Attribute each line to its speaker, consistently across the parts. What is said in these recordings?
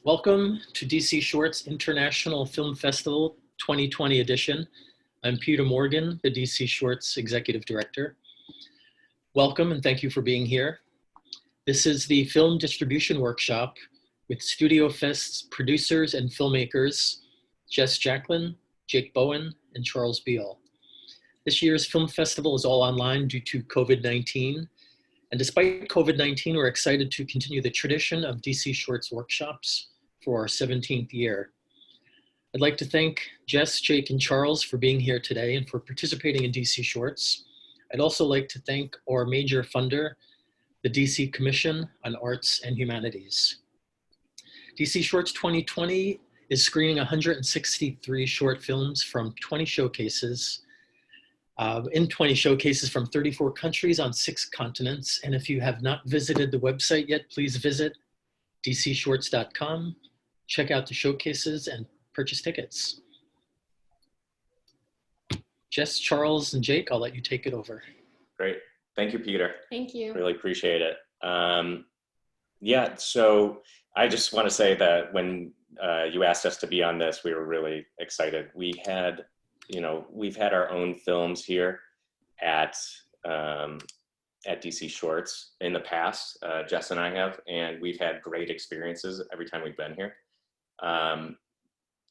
Speaker 1: Welcome to DC Shorts International Film Festival 2020 edition. I'm Peter Morgan, the DC Shorts Executive Director. Welcome and thank you for being here. This is the Film Distribution Workshop with StudioFest's producers and filmmakers, Jess Jacklin, Jake Bowen, and Charles Beale. This year's film festival is all online due to COVID-19. And despite COVID-19, we're excited to continue the tradition of DC Shorts workshops for our 17th year. I'd like to thank Jess, Jake, and Charles for being here today and for participating in DC Shorts. I'd also like to thank our major funder, the DC Commission on Arts and Humanities. DC Shorts 2020 is screening 163 short films from 20 showcases, from 34 countries on 6 continents. And if you have not visited the website yet, please visit dcshorts.com, check out the showcases and purchase tickets. Jess, Charles, and Jake, I'll let you take it over.
Speaker 2: Great. Thank you, Peter.
Speaker 3: Thank you.
Speaker 2: Really appreciate it. Yeah, so I just want to say that when you asked us to be on this, we were really excited. We've had our own films here at DC Shorts in the past, Jess and I have, and we've had great experiences every time we've been here.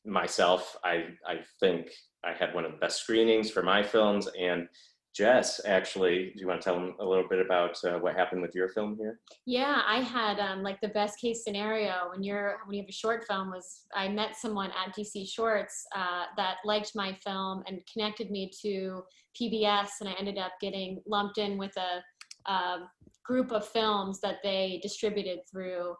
Speaker 2: Myself, I think I had one of the best screenings for my films, and Jess, actually, do you want to tell them a little bit about what happened with your film here?
Speaker 3: Yeah, I had like the best case scenario when you have a short film was I met someone at DC Shorts that liked my film and connected me to PBS, and I ended up getting lumped in with a group of films that they distributed through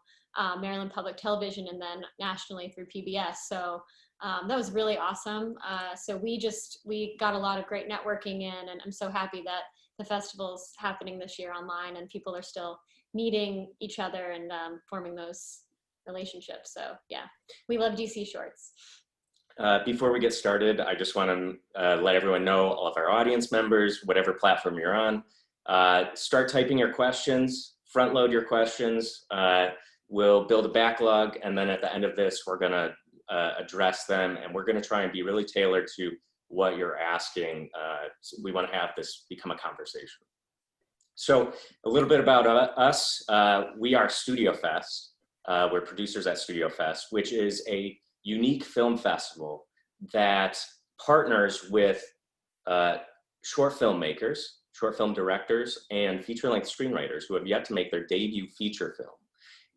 Speaker 3: Maryland Public Television and then nationally through PBS. So that was really awesome. So we got a lot of great networking in, and I'm so happy that the festival's happening this year online and people are still meeting each other and forming those relationships. So yeah, we love DC Shorts.
Speaker 2: Before we get started, I just want to let everyone know, all of our audience members, whatever platform you're on, start typing your questions, front load your questions. We'll build a backlog, and then at the end of this, we're going to address them, and we're going to try and be really tailored to what you're asking. So we want to have this become a conversation. So a little bit about us. We are StudioFest. We're producers at StudioFest, which is a unique film festival that partners with short filmmakers, short film directors, and feature-length screenwriters who have yet to make their debut feature film.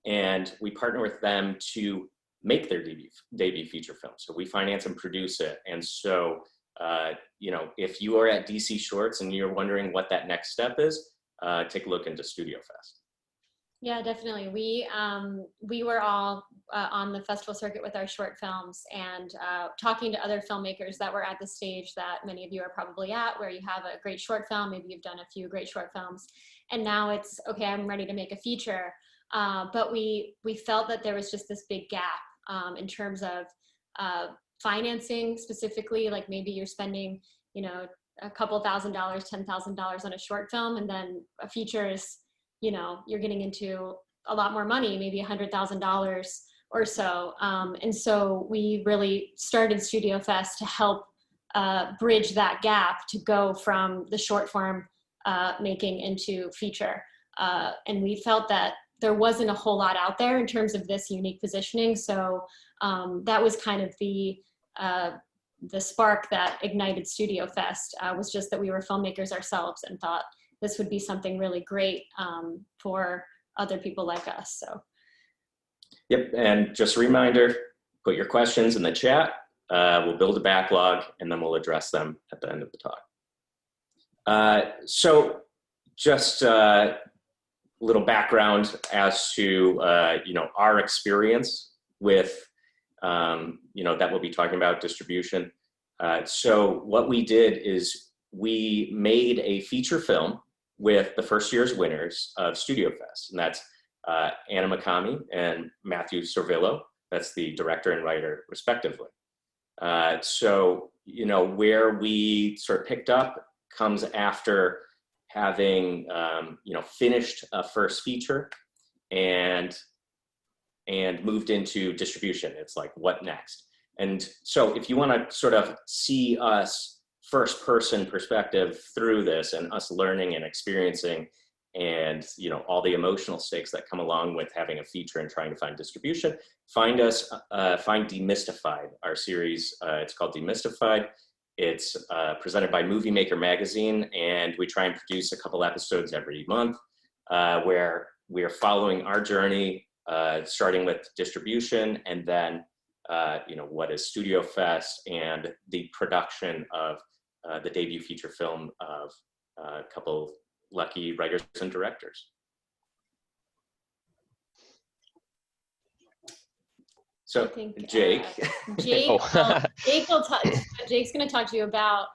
Speaker 2: And we partner with them to make their debut feature film. So we finance and produce it. And so, if you are at DC Shorts and you're wondering what that next step is, take a look into StudioFest.
Speaker 3: Yeah, definitely. We were all on the festival circuit with our short films and talking to other filmmakers that were at the stage that many of you are probably at, where you have a great short film, maybe you've done a few great short films, and now it's, okay, I'm ready to make a feature. But we felt that there was just this big gap in terms of financing specifically, like maybe you're spending, a couple $1,000s, $10,000 on a short film, and then a feature is, you're getting into a lot more money, maybe $100,000 or so. And so we really started StudioFest to help bridge that gap to go from the short form making into feature. And we felt that there wasn't a whole lot out there in terms of this unique positioning. So that was kind of the spark that ignited StudioFest, was just that we were filmmakers ourselves and thought this would be something really great for other people like us. So.
Speaker 2: Yep, and just a reminder, put your questions in the chat. We'll build a backlog and then we'll address them at the end of the talk. So just little background as to our experience with that we'll be talking about distribution. So what we did is we made a feature film with the first year's winners of StudioFest, and that's Anna Makami and Matthew Sorvillo. That's the director and writer respectively. So where we sort of picked up comes after having finished a first feature and and moved into distribution. It's like, what next? And so if you want to sort of see us first person perspective through this and us learning and experiencing and, you know, all the emotional stakes that come along with having a feature and trying to find distribution, find us, find Demystified, our series. It's called Demystified. It's presented by MovieMaker Magazine, and we try and produce a couple episodes every month where we are following our journey, starting with distribution, and then you know, what is StudioFest and the production of the debut feature film of a couple lucky writers and directors. So Jake.
Speaker 3: Jake, Jake's going to talk to you about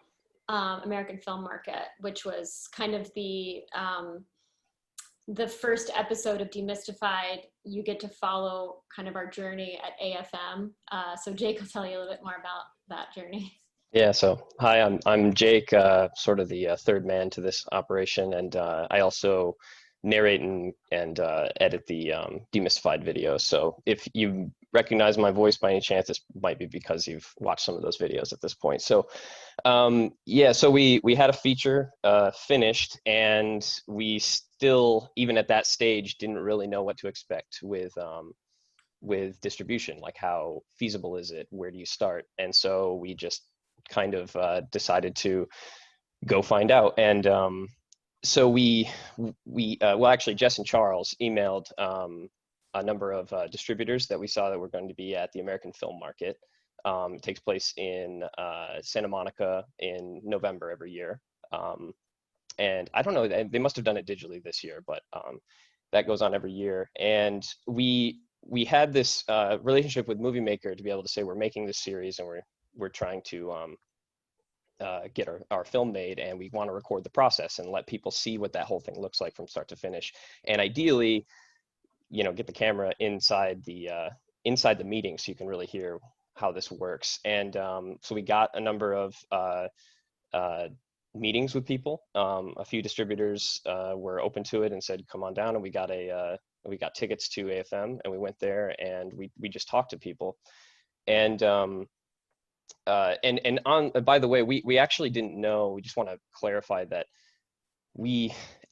Speaker 3: American Film Market, which was kind of the first episode of Demystified. You get to follow kind of our journey at AFM. So Jake will tell you a little bit more about that journey.
Speaker 4: Yeah, so hi, I'm Jake, sort of the third man to this operation, and I also narrate and edit the Demystified videos. So if you recognize my voice by any chance, this might be because you've watched some of those videos at this point. So yeah, so we had a feature finished, and we still, even at that stage, didn't really know what to expect with distribution. Like, how feasible is it? Where do you start? And so we just kind of decided to go find out. And so well, actually, Jess and Charles emailed a number of distributors that we saw that were going to be at the American Film Market. It takes place in Santa Monica in November every year. And I don't know, they must have done it digitally this year, but that goes on every year. And we had this relationship with MovieMaker to be able to say, we're making this series and we're trying to get our film made, and we want to record the process and let people see what that whole thing looks like from start to finish. And ideally, you know, get the camera inside the meeting so you can really hear how this works. And so we got a number of meetings with people. A few distributors were open to it and said, come on down. And we got tickets to AFM, and we went there, and we just talked to people. And by the way, we actually didn't know, we just want to clarify that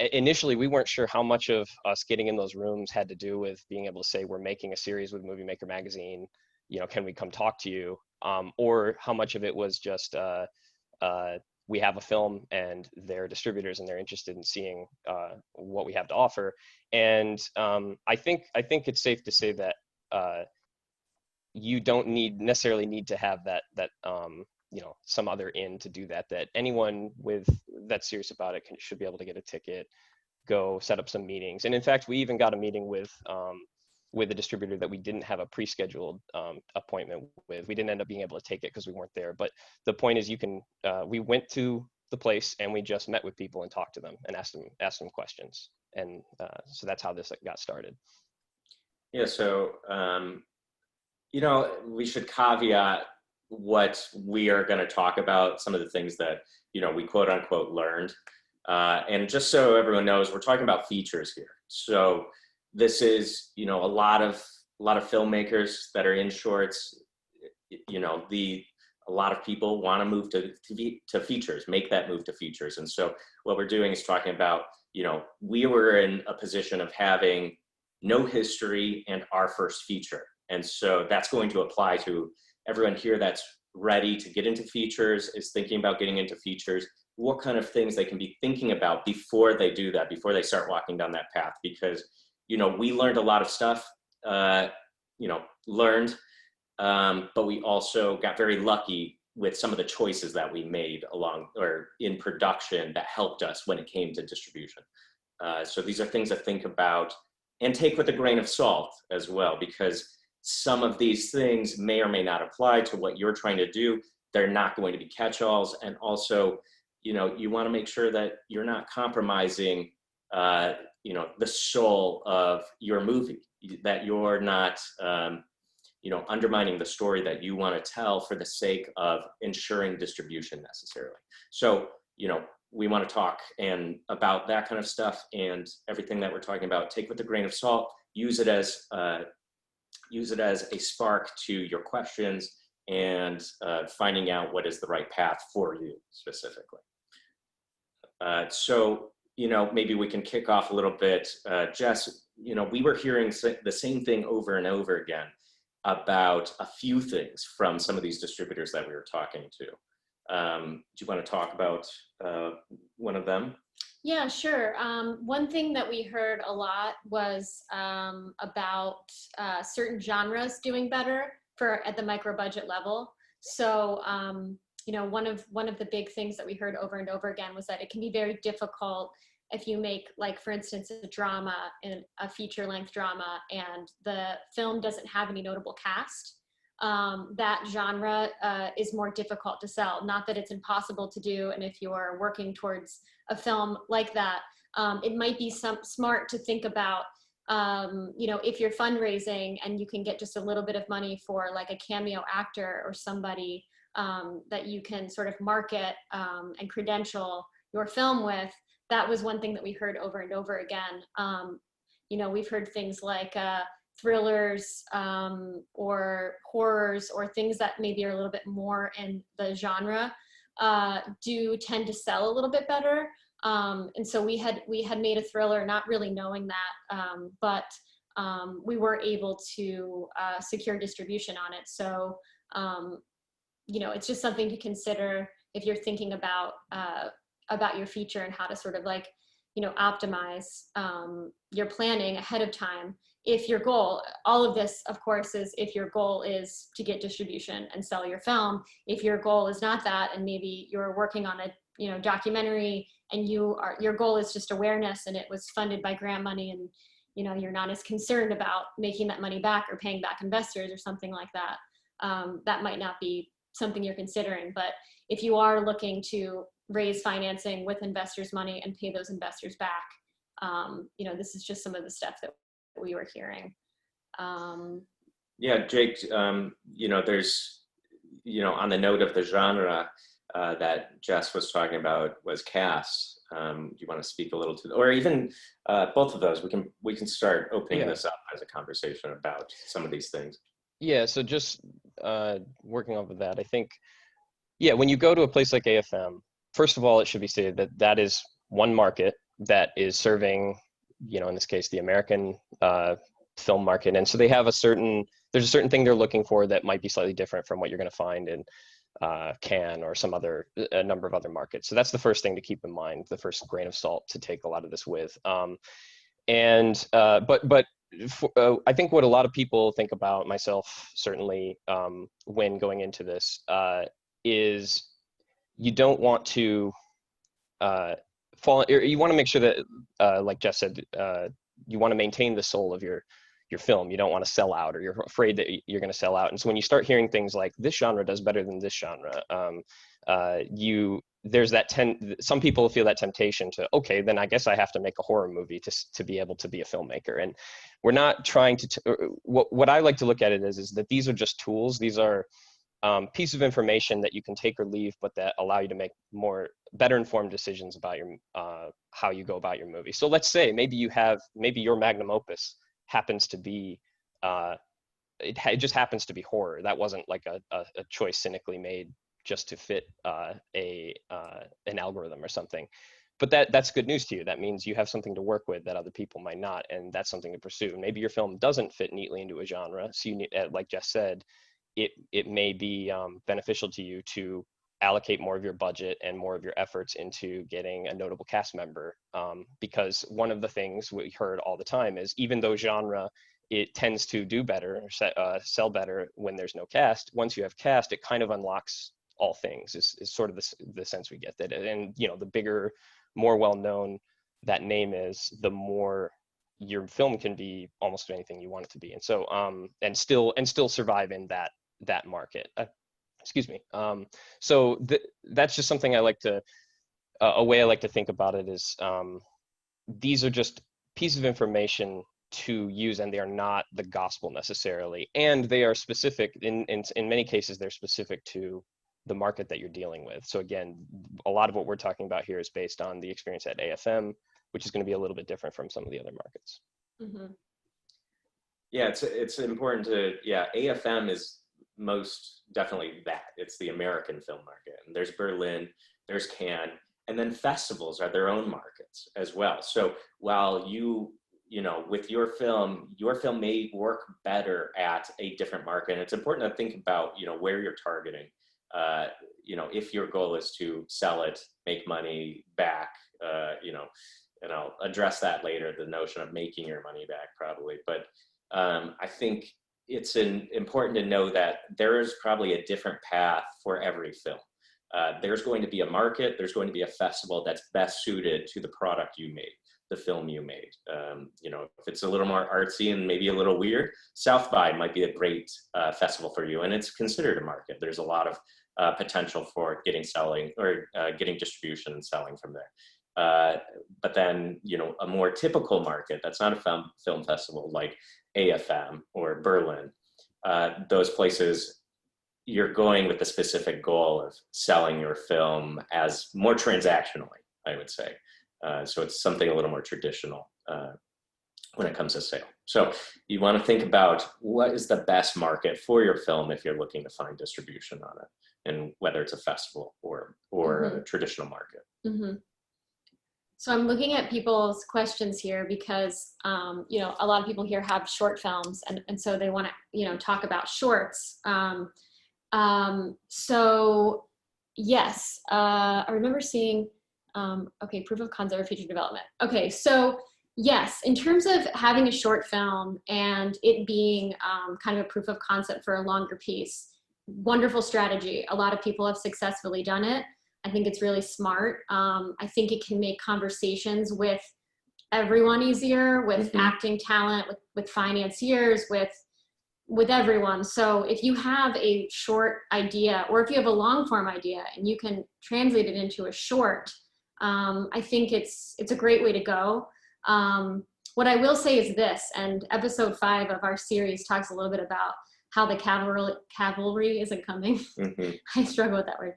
Speaker 4: initially we weren't sure how much of us getting in those rooms had to do with being able to say, we're making a series with MovieMaker Magazine, you know, can we come talk to you? Or how much of it was just, we have a film and they're distributors and they're interested in seeing what we have to offer. And I think it's safe to say that you don't necessarily need to have that you know, some other in to do that anyone that's serious about it should be able to get a ticket, go set up some meetings. And in fact, we even got a meeting with a distributor that we didn't have a pre-scheduled appointment with. We didn't end up being able to take it because we weren't there. But the point is, we went to the place and we just met with people and talked to them and asked them questions. And so that's how this got started.
Speaker 2: Yeah, so you know, we should caveat what we are going to talk about, some of the things that, you know, we quote unquote learned. And just so everyone knows, we're talking about features here. So this is, you know, a lot of filmmakers that are in shorts, you know, a lot of people want to move to features, make that move to features. And so what we're doing is talking about, you know, we were in a position of having no history and our first feature. And so that's going to apply to everyone here that's ready to get into features, is thinking about getting into features, what kind of things they can be thinking about before they do that, before they start walking down that path. Because, you know, we learned a lot of stuff, you know, but we also got very lucky with some of the choices that we made along or in production that helped us when it came to distribution. So these are things to think about and take with a grain of salt as well, because some of these things may or may not apply to what you're trying to do. They're not going to be catch-alls. And also, you know, you want to make sure that you're not compromising, you know, the soul of your movie, that you're not, you know, undermining the story that you want to tell for the sake of ensuring distribution necessarily. So, you know, we want to talk about that kind of stuff, and everything that we're talking about, take with a grain of salt, use it as use it as a spark to your questions and finding out what is the right path for you specifically. So, you know, maybe we can kick off a little bit. Jess, you know, we were hearing the same thing over and over again about a few things from some of these distributors that we were talking to. Do you want to talk about one of them?
Speaker 3: Yeah, sure. One thing that we heard a lot was about certain genres doing better at the micro budget level. So, you know, one of the big things that we heard over and over again was that it can be very difficult if you make, like, for instance, a drama, and a feature-length drama, and the film doesn't have any notable cast. That genre is more difficult to sell. Not that it's impossible to do, and if you're working towards a film like that, it might be smart to think about, you know, if you're fundraising and you can get just a little bit of money for, like, a cameo actor or somebody that you can sort of market and credential your film with. That was one thing that we heard over and over again. You know, we've heard things like thrillers or horrors, or things that maybe are a little bit more in the genre do tend to sell a little bit better. And so we had made a thriller not really knowing that, but we were able to secure distribution on it. So, you know, it's just something to consider if you're thinking about your feature and how to sort of, like, you know, optimize your planning ahead of time. If your goal, all of this, of course, is if your goal is to get distribution and sell your film. If your goal is not that, and maybe you're working on a, you know, documentary, and your goal is just awareness, and it was funded by grant money, and, you know, you're not as concerned about making that money back or paying back investors or something like that, that might not be something you're considering. But if you are looking to raise financing with investors' money and pay those investors back, you know, this is just some of the stuff that we were hearing.
Speaker 2: Yeah, Jake, you know, there's, you know, on the note of the genre that Jess was talking about was cast. Do you want to speak a little to, or even both of those? We can start opening this up as a conversation about some of these things.
Speaker 4: Yeah, so just working off of that, I think, yeah, when you go to a place like AFM, first of all, it should be stated that that is one market that is serving, you know, in this case, the American film market. And so they have there's a certain thing they're looking for that might be slightly different from what you're going to find in Cannes or a number of other markets. So that's the first thing to keep in mind, the first grain of salt to take a lot of this with. But I think what a lot of people think about, myself certainly, when going into this, is you don't want to you want to make sure that, like Jeff said, you want to maintain the soul of your film. You don't want to sell out, or you're afraid that you're going to sell out. And so when you start hearing things like, this genre does better than this genre, there's that some people feel that temptation to, okay, then I guess I have to make a horror movie to be able to be a filmmaker. And we're not trying to, what I like to look at it is that these are just tools. These are pieces of information that you can take or leave, but that allow you to make better informed decisions about how you go about your movie. So let's say maybe your magnum opus happens to be, it just happens to be horror. That wasn't like a choice cynically made just to fit an algorithm or something. But that's good news to you. That means you have something to work with that other people might not, and that's something to pursue. Maybe your film doesn't fit neatly into a genre, so you need, like Jess said, it may be beneficial to you to allocate more of your budget and more of your efforts into getting a notable cast member, because one of the things we heard all the time is, even though genre, it tends to do better, sell better when there's no cast. Once you have cast, it kind of unlocks all things, is sort of the sense we get. That, and you know, the bigger, more well-known that name is, the more your film can be almost anything you want it to be. And so and still survive in that market. Excuse me. So that's just something I like to, a way I like to think about it is, these are just pieces of information to use, and they are not the gospel necessarily. And they are specific, in many cases, they're specific to the market that you're dealing with. So again, a lot of what we're talking about here is based on the experience at AFM, which is going to be a little bit different from some of the other markets.
Speaker 3: Mm-hmm.
Speaker 2: Yeah, it's important to, yeah, AFM is most definitely that. It's the American film market. And there's Berlin, there's Cannes, and then festivals are their own markets as well. So while you know, with your film may work better at a different market. And it's important to think about, you know, where you're targeting. You know, if your goal is to sell it, make money back, you know, and I'll address that later, the notion of making your money back probably. But I think it's important to know that there is probably a different path for every film. There's going to be a market, there's going to be a festival that's best suited to the product you made, the film you made. You know, if it's a little more artsy and maybe a little weird, South by might be a great festival for you, and it's considered a market. There's a lot of potential for getting distribution and selling from there. But then, you know, a more typical market that's not a film festival like AFM or Berlin, those places, you're going with the specific goal of selling your film as more transactionally, I would say. So it's something a little more traditional when it comes to sale. So you want to think about what is the best market for your film if you're looking to find distribution on it, and whether it's a festival or a traditional market.
Speaker 3: Mm-hmm. So I'm looking at people's questions here because, you know, a lot of people here have short films, and so they want to, you know, talk about shorts. So yes, I remember seeing, okay, proof of concept or feature development. Okay, so yes, in terms of having a short film and it being kind of a proof of concept for a longer piece, wonderful strategy. A lot of people have successfully done it. I think it's really smart. I think it can make conversations with everyone easier, with acting talent, with financiers, with everyone. So if you have a short idea, or if you have a long form idea and you can translate it into a short, I think it's a great way to go. What I will say is this, and episode 5 of our series talks a little bit about how the cavalry isn't coming. I struggle with that word.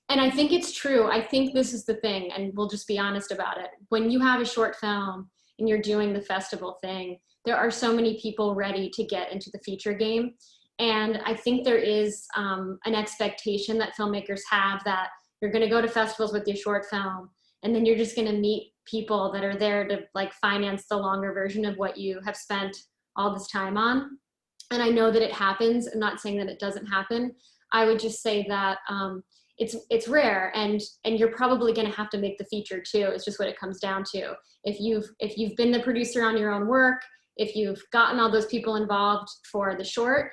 Speaker 3: And I think it's true. I think this is the thing, and we'll just be honest about it. When you have a short film and you're doing the festival thing, there are so many people ready to get into the feature game. And I think there is an expectation that filmmakers have that you're going to go to festivals with your short film, and then you're just going to meet people that are there to like finance the longer version of what you have spent all this time on. And I know that it happens. I'm not saying that it doesn't happen. I would just say that it's rare, and you're probably going to have to make the feature too. It's just what it comes down to. If you've been the producer on your own work, if you've gotten all those people involved for the short,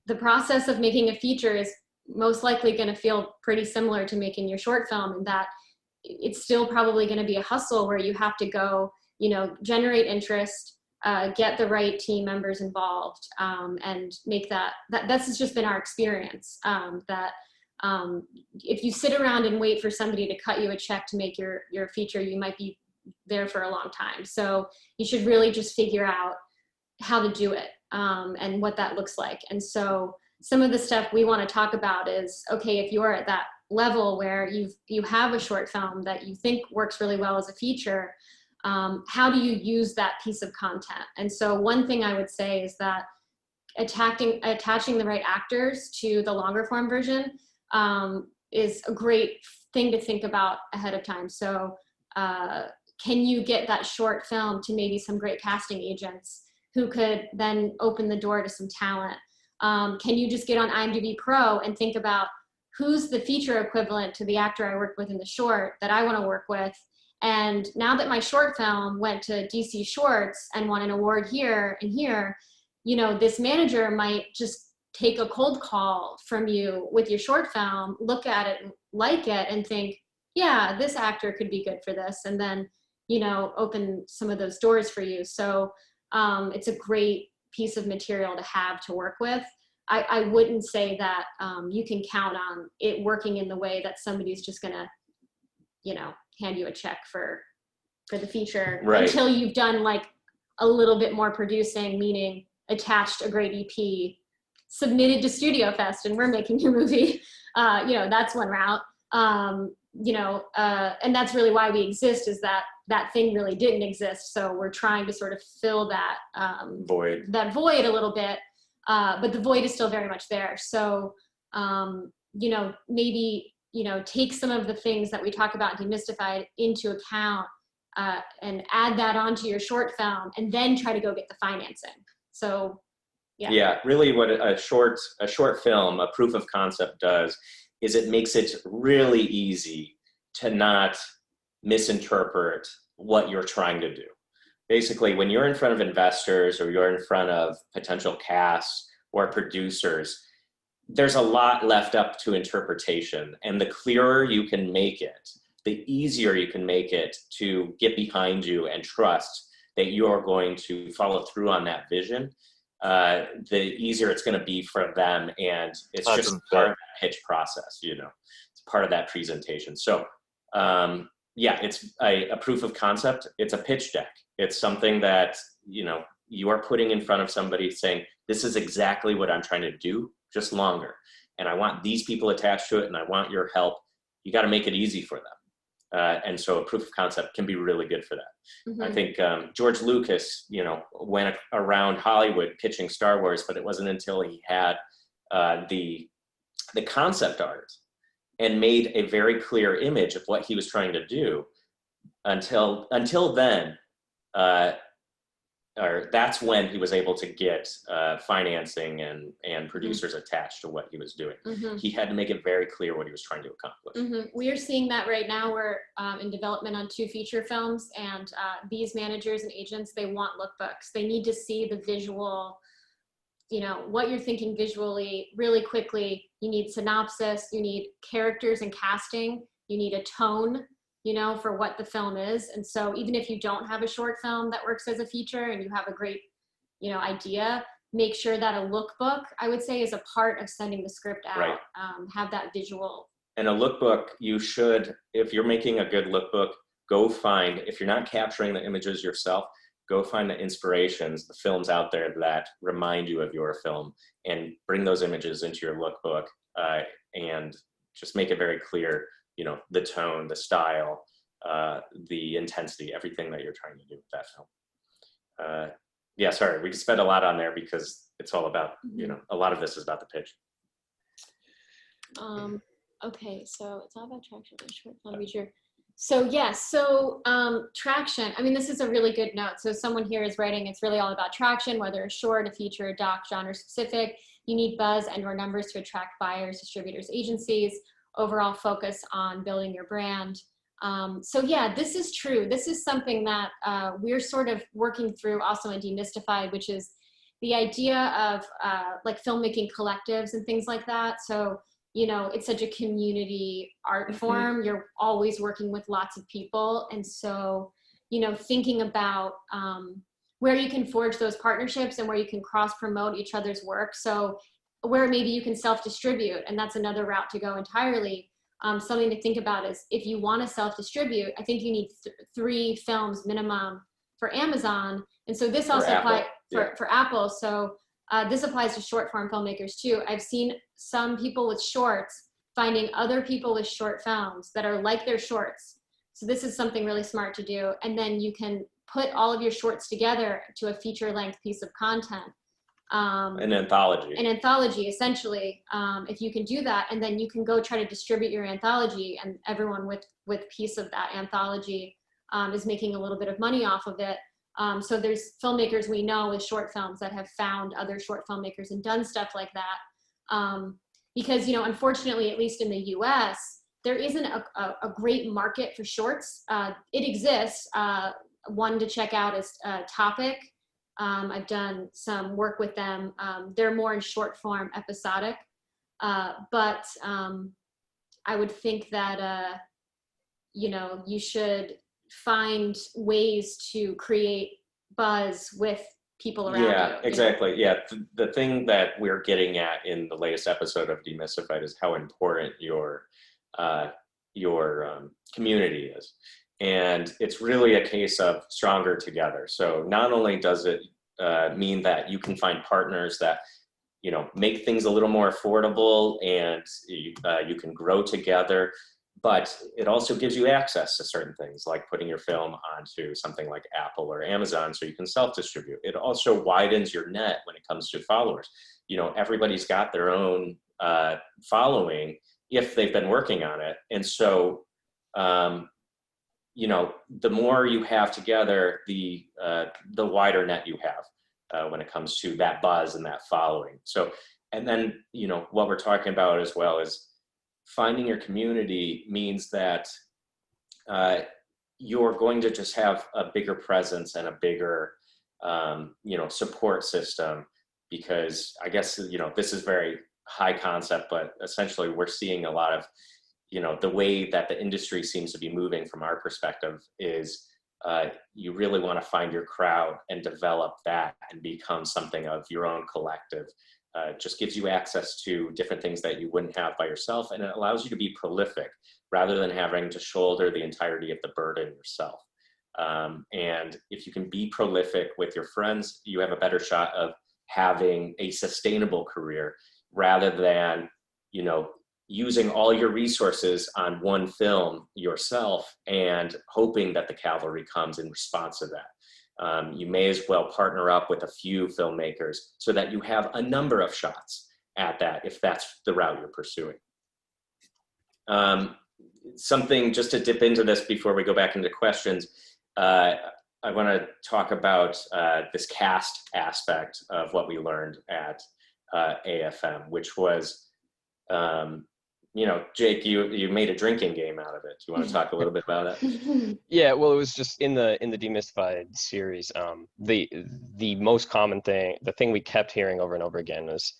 Speaker 3: the process of making a feature is most likely going to feel pretty similar to making your short film, in that it's still probably going to be a hustle where you have to go, you know, generate interest, get the right team members involved, and make that's just been our experience, that if you sit around and wait for somebody to cut you a check to make your feature, you might be there for a long time. So you should really just figure out how to do it, and what that looks like. And so some of the stuff we want to talk about is, okay, if you're at that level where you have a short film that you think works really well as a feature, how do you use that piece of content? And so one thing I would say is that attaching the right actors to the longer form version is a great thing to think about ahead of time. So can you get that short film to maybe some great casting agents who could then open the door to some talent? Can you just get on IMDb Pro and think about who's the feature equivalent to the actor I worked with in the short that I want to work with? And now that my short film went to DC Shorts and won an award here and here, you know, this manager might just take a cold call from you with your short film, look at it, like it, and think, yeah, this actor could be good for this. And then, you know, open some of those doors for you. So it's a great piece of material to have to work with. I wouldn't say that you can count on it working in the way that somebody's just gonna, you know, hand you a check for the feature, right, until you've done like a little bit more producing, meaning attached a great EP, submitted to StudioFest, and we're making your movie. You know, that's one route. You know, and that's really why we exist, is that that thing really didn't exist. So we're trying to sort of fill that void a little bit, but the void is still very much there. So, you know, maybe, you know, take some of the things that we talk about in Demystified into account and add that onto your short film, and then try to go get the financing. So, yeah.
Speaker 2: Yeah, really what a short film, a proof of concept does is it makes it really easy to not misinterpret what you're trying to do. Basically, when you're in front of investors or you're in front of potential casts or producers, there's a lot left up to interpretation. And the clearer you can make it, the easier you can make it to get behind you and trust that you're going to follow through on that vision, the easier it's going to be for them. And it's just part of the pitch process, you know, it's part of that presentation. So yeah, it's a proof of concept. It's a pitch deck. It's something that, you know, you are putting in front of somebody saying, this is exactly what I'm trying to do, just longer. And I want these people attached to it, and I want your help. You got to make it easy for them. And so a proof of concept can be really good for that. Mm-hmm. I think George Lucas, you know, went around Hollywood pitching Star Wars, but it wasn't until he had the concept art and made a very clear image of what he was trying to do until then, or that's when he was able to get financing and producers attached to what he was doing. He had to make it very clear what he was trying to accomplish.
Speaker 3: We are seeing that right now. We're in development on 2 feature films, and these managers and agents, they want lookbooks. They need to see the visual, you know, what you're thinking visually really quickly. You need synopsis, you need characters and casting, you need a tone, you know, for what the film is. And so even if you don't have a short film that works as a feature and you have a great, you know, idea, make sure that a lookbook, I would say, is a part of sending the script out. Right. Have that visual.
Speaker 2: And a lookbook, you should, if you're making a good lookbook, go find, if you're not capturing the images yourself, go find the inspirations, the films out there that remind you of your film, and bring those images into your lookbook, and just make it very clear, you know, the tone, the style, the intensity, everything that you're trying to do with that film. Yeah, sorry, we could spend a lot on there because it's all about, you know, a lot of this is about the pitch.
Speaker 3: Okay, so it's all about traction, short film feature. So yes, so traction, I mean, this is a really good note. So someone here is writing, it's really all about traction, whether a short, a feature, a doc, genre specific. You need buzz and or numbers to attract buyers, distributors, agencies, overall focus on building your brand. So yeah, this is true. This is something that we're sort of working through also in Demystified, which is the idea of like filmmaking collectives and things like that. So, you know, it's such a community art form. You're always working with lots of people. And so, you know, thinking about where you can forge those partnerships and where you can cross promote each other's work. So where maybe you can self-distribute, and that's another route to go entirely. Something to think about is if you want to self-distribute, I think you need 3 films minimum for Amazon. And so this also applies for Apple. So this applies to short form filmmakers too. I've seen some people with shorts finding other people with short films that are like their shorts. So this is something really smart to do. And then you can put all of your shorts together to a feature length piece of content.
Speaker 2: An anthology.
Speaker 3: An anthology, essentially, if you can do that, and then you can go try to distribute your anthology, and everyone with piece of that anthology is making a little bit of money off of it. So there's filmmakers we know with short films that have found other short filmmakers and done stuff like that. Because, you know, unfortunately, at least in the US, there isn't a great market for shorts. It exists. One to check out is Topic. I've done some work with them. They're more in short form, episodic. But I would think that, you know, you should find ways to create buzz with people around you.
Speaker 2: Yeah, exactly. Yeah, the thing that we're getting at in the latest episode of Demystified is how important your community is. And it's really a case of stronger together. So not only does it mean that you can find partners that, you know, make things a little more affordable and you can grow together, but it also gives you access to certain things, like putting your film onto something like Apple or Amazon so you can self-distribute. It also widens your net when it comes to followers. You know, everybody's got their own following if they've been working on it. And so, you know, the more you have together, the wider net you have when it comes to that buzz and that following. So, and then, you know, what we're talking about as well is finding your community means that you're going to just have a bigger presence and a bigger, you know, support system, because I guess, you know, this is very high concept, but essentially we're seeing a lot of, you know, the way that the industry seems to be moving from our perspective is you really want to find your crowd and develop that and become something of your own collective. It just gives you access to different things that you wouldn't have by yourself, and it allows you to be prolific rather than having to shoulder the entirety of the burden yourself. And if you can be prolific with your friends, you have a better shot of having a sustainable career rather than, you know, using all your resources on one film yourself and hoping that the cavalry comes in response to that. You may as well partner up with a few filmmakers so that you have a number of shots at that, if that's the route you're pursuing. Something just to dip into this before we go back into questions, I want to talk about this cast aspect of what we learned at AFM, which was, you know, Jake, you made a drinking game out of it. Do you want to talk a little bit about it?
Speaker 4: Yeah, well, it was just in the Demystified series. The most common thing, the thing we kept hearing over and over again was,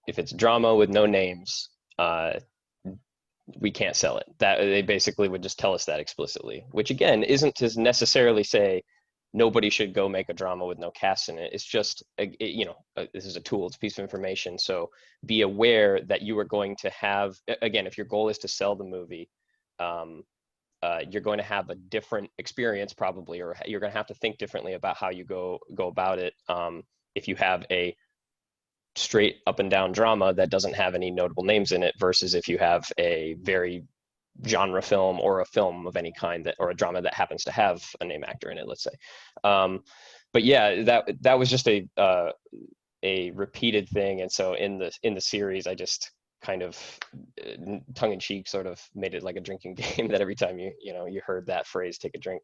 Speaker 4: if it's drama with no names, we can't sell it. That they basically would just tell us that explicitly, which again isn't to necessarily say nobody should go make a drama with no cast in it. It's just, you know, this is a tool, it's a piece of information. So be aware that you are going to have, again, if your goal is to sell the movie, you're going to have a different experience probably, or you're going to have to think differently about how you go about it. If you have a straight up and down drama that doesn't have any notable names in it versus if you have a very genre film or a film of any kind that, or a drama that happens to have a name actor in it, let's say. But yeah, that was just a repeated thing. And so in the series, I just kind of tongue-in-cheek sort of made it like a drinking game, that every time you heard that phrase, take a drink.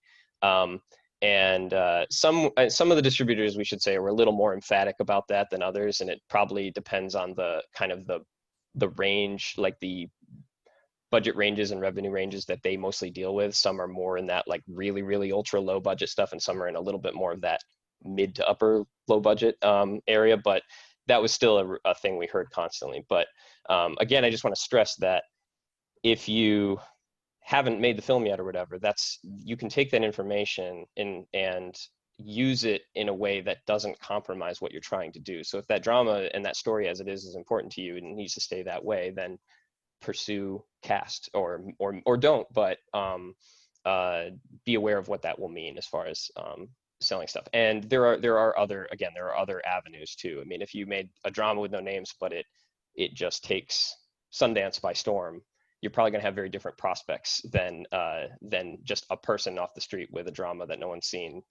Speaker 4: And some of the distributors, we should say, were a little more emphatic about that than others, and it probably depends on the kind of the range, like the budget ranges and revenue ranges that they mostly deal with. Some are more in that like really, really ultra low budget stuff, and some are in a little bit more of that mid to upper low budget area. But that was still a thing we heard constantly. But again, I just want to stress that if you haven't made the film yet or whatever, you can take that information and use it in a way that doesn't compromise what you're trying to do. So if that drama and that story as it is important to you and needs to stay that way, then pursue cast or don't, but be aware of what that will mean as far as selling stuff. And there are other avenues too. I mean, if you made a drama with no names, but it just takes Sundance by storm, you're probably going to have very different prospects than just a person off the street with a drama that no one's seen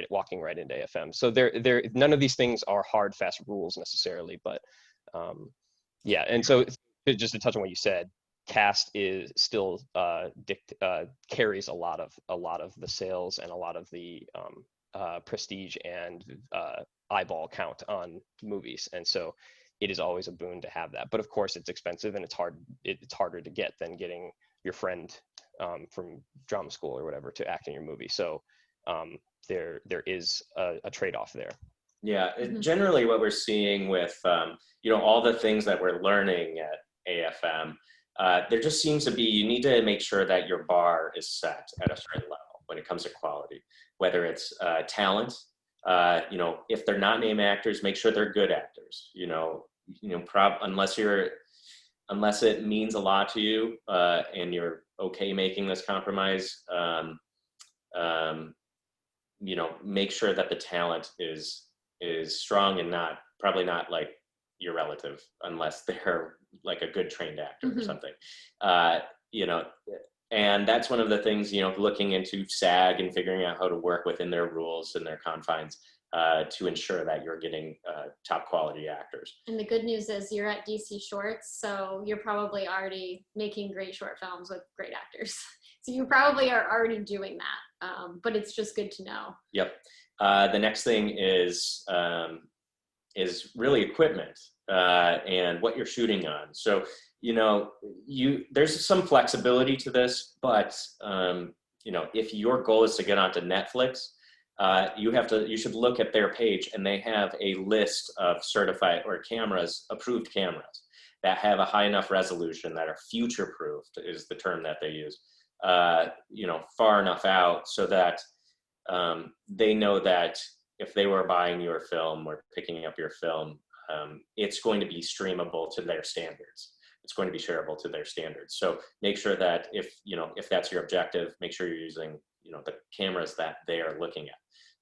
Speaker 4: walking right into AFM. So none of these things are hard, fast rules necessarily, but yeah. And so just to touch on what you said, cast is still carries a lot of the sales and a lot of the prestige and eyeball count on movies. And so it is always a boon to have that. But of course, it's expensive and it's harder to get than getting your friend from drama school or whatever to act in your movie. So there is a trade-off there.
Speaker 2: Yeah, generally what we're seeing with all the things that we're learning at AFM, there just seems to be, you need to make sure that your bar is set at a certain level when it comes to quality, whether it's talent. If they're not name actors, make sure they're good actors. Unless it means a lot to you and you're okay making this compromise, make sure that the talent is strong and probably not like your relative, unless they're like a good trained actor or something. and that's one of the things, looking into SAG and figuring out how to work within their rules and their confines to ensure that you're getting top quality actors.
Speaker 3: And the good news is you're at DC Shorts, so you're probably already making great short films with great actors. So you probably are already doing that, but it's just good to know.
Speaker 2: Yep. The next thing is really equipment and what you're shooting on. So, there's some flexibility to this, but if your goal is to get onto Netflix, you should look at their page, and they have a list of certified or approved cameras that have a high enough resolution that are future proofed, is the term that they use, far enough out so that they know that if they were buying your film or picking up your film, it's going to be streamable to their standards. It's going to be shareable to their standards. So make sure that if that's your objective, make sure you're using, the cameras that they are looking at.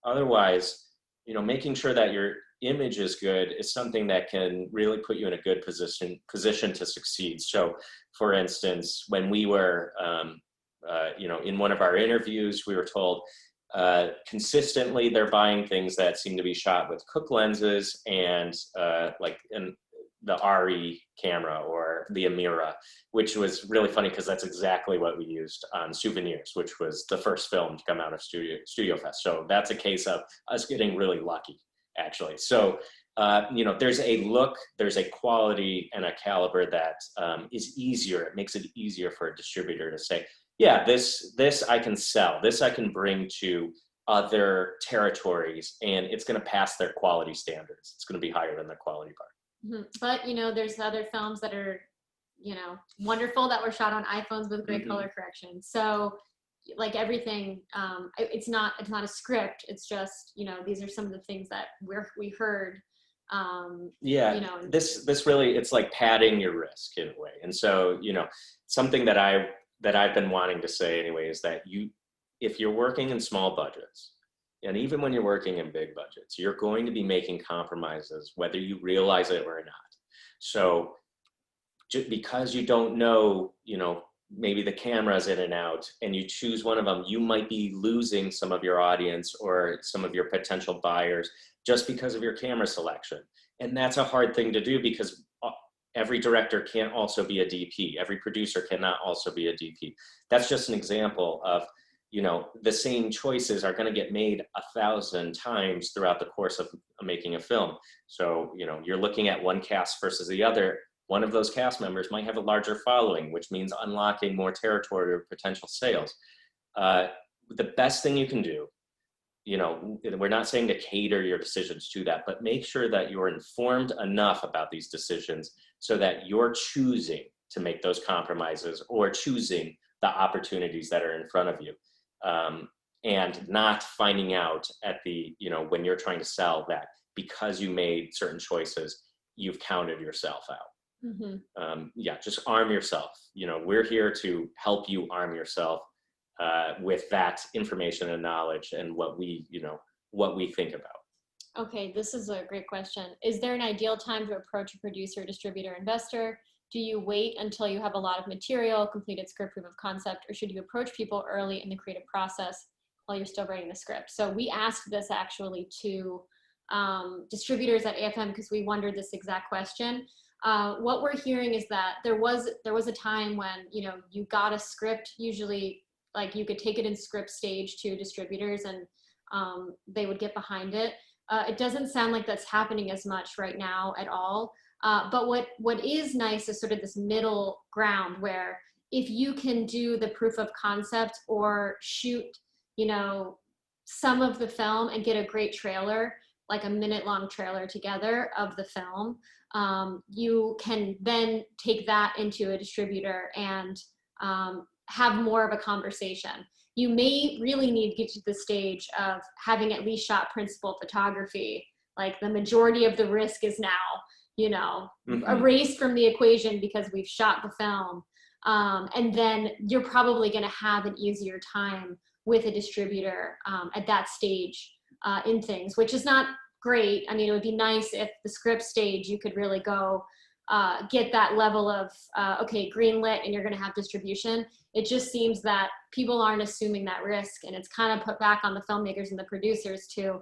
Speaker 2: Otherwise, making sure that your image is good is something that can really put you in a good position to succeed. So for instance, when we were, in one of our interviews, we were told, consistently they're buying things that seem to be shot with Cook lenses and the RE camera or the Amira, which was really funny because that's exactly what we used on Souvenirs, which was the first film to come out of StudioFest. So that's a case of us getting really lucky, actually. So, there's a look, there's a quality and a caliber that is easier. It makes it easier for a distributor to say, yeah, this I can sell, this I can bring to other territories, and it's going to pass their quality standards. It's going to be higher than their quality bar.
Speaker 3: But, there's other films that are, wonderful that were shot on iPhones with great color correction. So like everything, it's not a script. It's just, these are some of the things that we heard.
Speaker 2: This really, it's like padding your risk in a way. And so, something that I've been wanting to say anyway is that if you're working in small budgets, and even when you're working in big budgets, you're going to be making compromises, whether you realize it or not. So just because you don't know, maybe the camera's in and out, and you choose one of them, you might be losing some of your audience or some of your potential buyers just because of your camera selection. And that's a hard thing to do because every director can't also be a DP. Every producer cannot also be a DP. That's just an example of, the same choices are going to get made 1,000 times throughout the course of making a film. So, you're looking at one cast versus the other. One of those cast members might have a larger following, which means unlocking more territory or potential sales. The best thing you can do, we're not saying to cater your decisions to that, but make sure that you're informed enough about these decisions so that you're choosing to make those compromises or choosing the opportunities that are in front of you. And not finding out at when you're trying to sell that because you made certain choices, you've counted yourself out. Just arm yourself. We're here to help you arm yourself with that information and knowledge and what we think about.
Speaker 3: Okay, this is a great question. Is there an ideal time to approach a producer, distributor, investor? Do you wait until you have a lot of material, completed script, proof of concept, or should you approach people early in the creative process while you're still writing the script? So we asked this actually to distributors at AFM because we wondered this exact question. What we're hearing is that there was a time when, you got a script, usually like you could take it in script stage to distributors and they would get behind it. It doesn't sound like that's happening as much right now at all. But what is nice is sort of this middle ground where if you can do the proof of concept or shoot, some of the film and get a great trailer, like a minute-long trailer together of the film, you can then take that into a distributor and have more of a conversation. You may really need to get to the stage of having at least shot principal photography. Like the majority of the risk is now, erased from the equation because we've shot the film. And then you're probably going to have an easier time with a distributor at that stage in things, which is not great. I mean, it would be nice if the script stage, you could really go get that level of, okay, green lit and you're going to have distribution. It just seems that people aren't assuming that risk, and it's kind of put back on the filmmakers and the producers to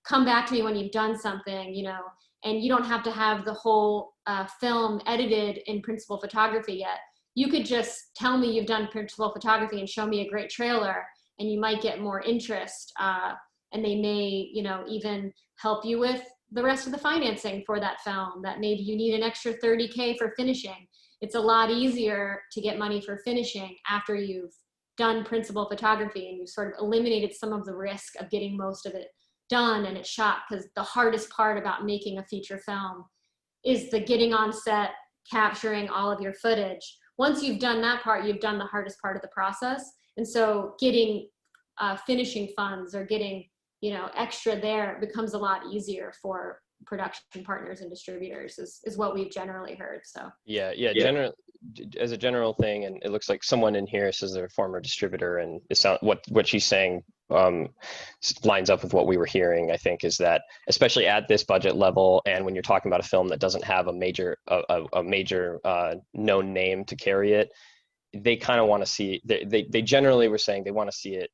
Speaker 3: come back to me when you've done something, you know, and you don't have to have the whole film edited in principal photography yet. You could just tell me you've done principal photography and show me a great trailer, and you might get more interest, and they may, you know, even help you with the rest of the financing for that film, that maybe you need an extra 30K for finishing. It's a lot easier to get money for finishing after you've done principal photography and you've sort of eliminated some of the risk of getting most of it done and it's shot, because the hardest part about making a feature film is the getting on set, capturing all of your footage. Once you've done that part, you've done the hardest part of the process. And so getting finishing funds or getting, you know, extra there becomes a lot easier for production partners and distributors is what we've generally heard. So
Speaker 4: yeah. As a general thing, and it looks like someone in here says they're a former distributor, and it sounds what she's saying lines up with what we were hearing. I think is that especially at this budget level, and when you're talking about a film that doesn't have a major known name to carry it, they kind of want to see. They generally were saying they want to see it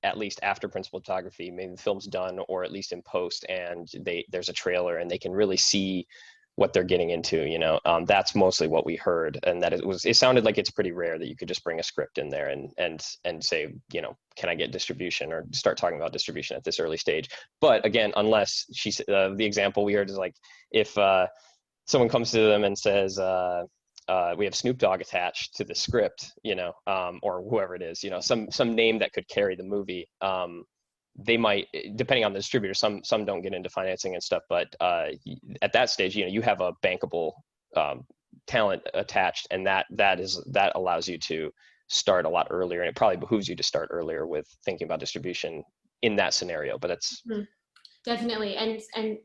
Speaker 4: at least after principal photography, maybe the film's done, or at least in post, and there's a trailer and they can really see what they're getting into, you know. That's mostly what we heard, and that it sounded like it's pretty rare that you could just bring a script in there and say, you know, can I get distribution, or start talking about distribution at this early stage. But again, unless the example we heard is like, if someone comes to them and says, we have Snoop Dogg attached to the script, you know, or whoever it is, you know, some name that could carry the movie. They might, depending on the distributor, some don't get into financing and stuff, but at that stage, you know, you have a bankable talent attached, and that allows you to start a lot earlier, and it probably behooves you to start earlier with thinking about distribution in that scenario. But it's
Speaker 3: definitely, and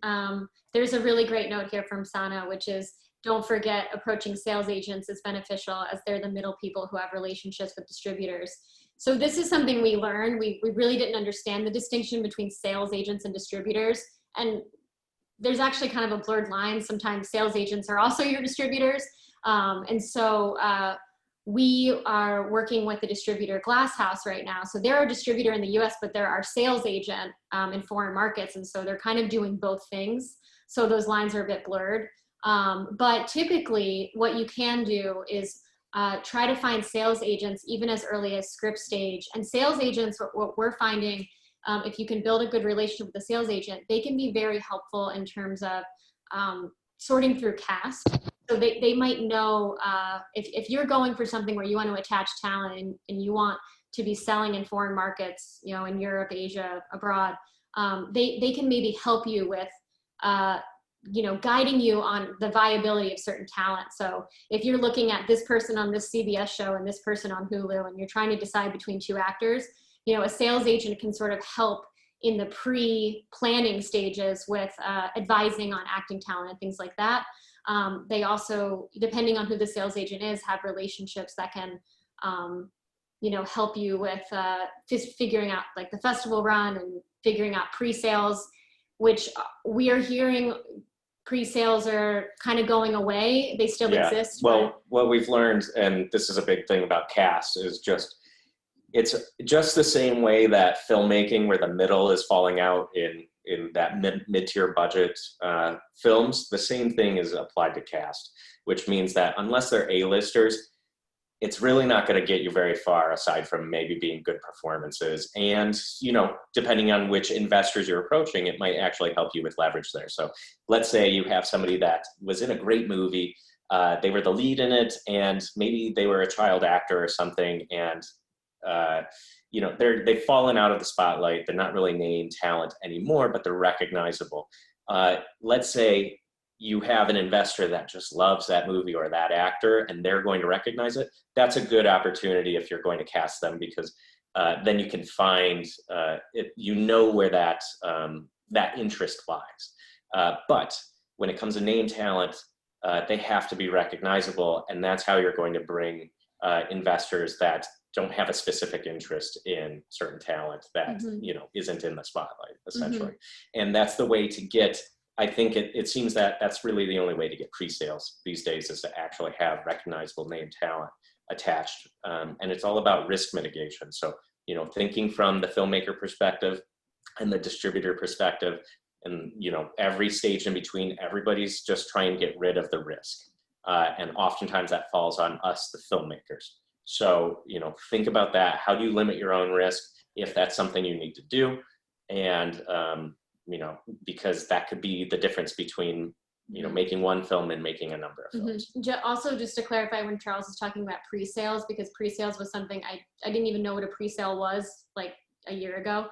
Speaker 3: there's a really great note here from Sana, which is, don't forget approaching sales agents is beneficial, as they're the middle people who have relationships with distributors. So this is something we learned. We really didn't understand the distinction between sales agents and distributors. And there's actually kind of a blurred line. Sometimes sales agents are also your distributors. And so we are working with the distributor Glasshouse right now. So they're a distributor in the US, but they're our sales agent in foreign markets. And so they're kind of doing both things. So those lines are a bit blurred. But typically what you can do is try to find sales agents even as early as script stage. And sales agents, what we're finding, if you can build a good relationship with the sales agent, they can be very helpful in terms of sorting through cast. So they might know if you're going for something where you want to attach talent and you want to be selling in foreign markets, you know, in Europe, Asia, abroad, they can maybe help you with you know, guiding you on the viability of certain talent. So if you're looking at this person on this CBS show and this person on Hulu, and you're trying to decide between two actors, you know, a sales agent can sort of help in the pre-planning stages with advising on acting talent and things like that. They also, depending on who the sales agent is, have relationships that can, you know, help you with just figuring out like the festival run and figuring out pre-sales, which we are hearing pre-sales are kind of going away. They still exist.
Speaker 2: Well, what we've learned, and this is a big thing about cast, is it's just the same way that filmmaking, where the middle is falling out in that mid-tier budget films, the same thing is applied to cast, which means that unless they're A-listers, it's really not going to get you very far, aside from maybe being good performances. And, you know, depending on which investors you're approaching, it might actually help you with leverage there. So let's say you have somebody that was in a great movie, they were the lead in it, and maybe they were a child actor or something, and, you know, they've fallen out of the spotlight. They're not really named talent anymore, but they're recognizable. Let's say you have an investor that just loves that movie or that actor, and they're going to recognize it. That's a good opportunity if you're going to cast them, because then you can find, you know where that interest lies. But when it comes to name talent, they have to be recognizable, and that's how you're going to bring investors that don't have a specific interest in certain talent that you know isn't in the spotlight, essentially. And that's the way to get I think it seems that that's really the only way to get pre-sales these days, is to actually have recognizable name talent attached. And it's all about risk mitigation. So, you know, thinking from the filmmaker perspective and the distributor perspective, and, you know, every stage in between, everybody's just trying to get rid of the risk. And oftentimes that falls on us, the filmmakers. So, you know, think about that. How do you limit your own risk if that's something you need to do? And, you know, because that could be the difference between, you know, making one film and making a number of films.
Speaker 3: Also, just to clarify, when Charles is talking about pre-sales, because pre-sales was something I didn't even know what a pre-sale was like a year ago.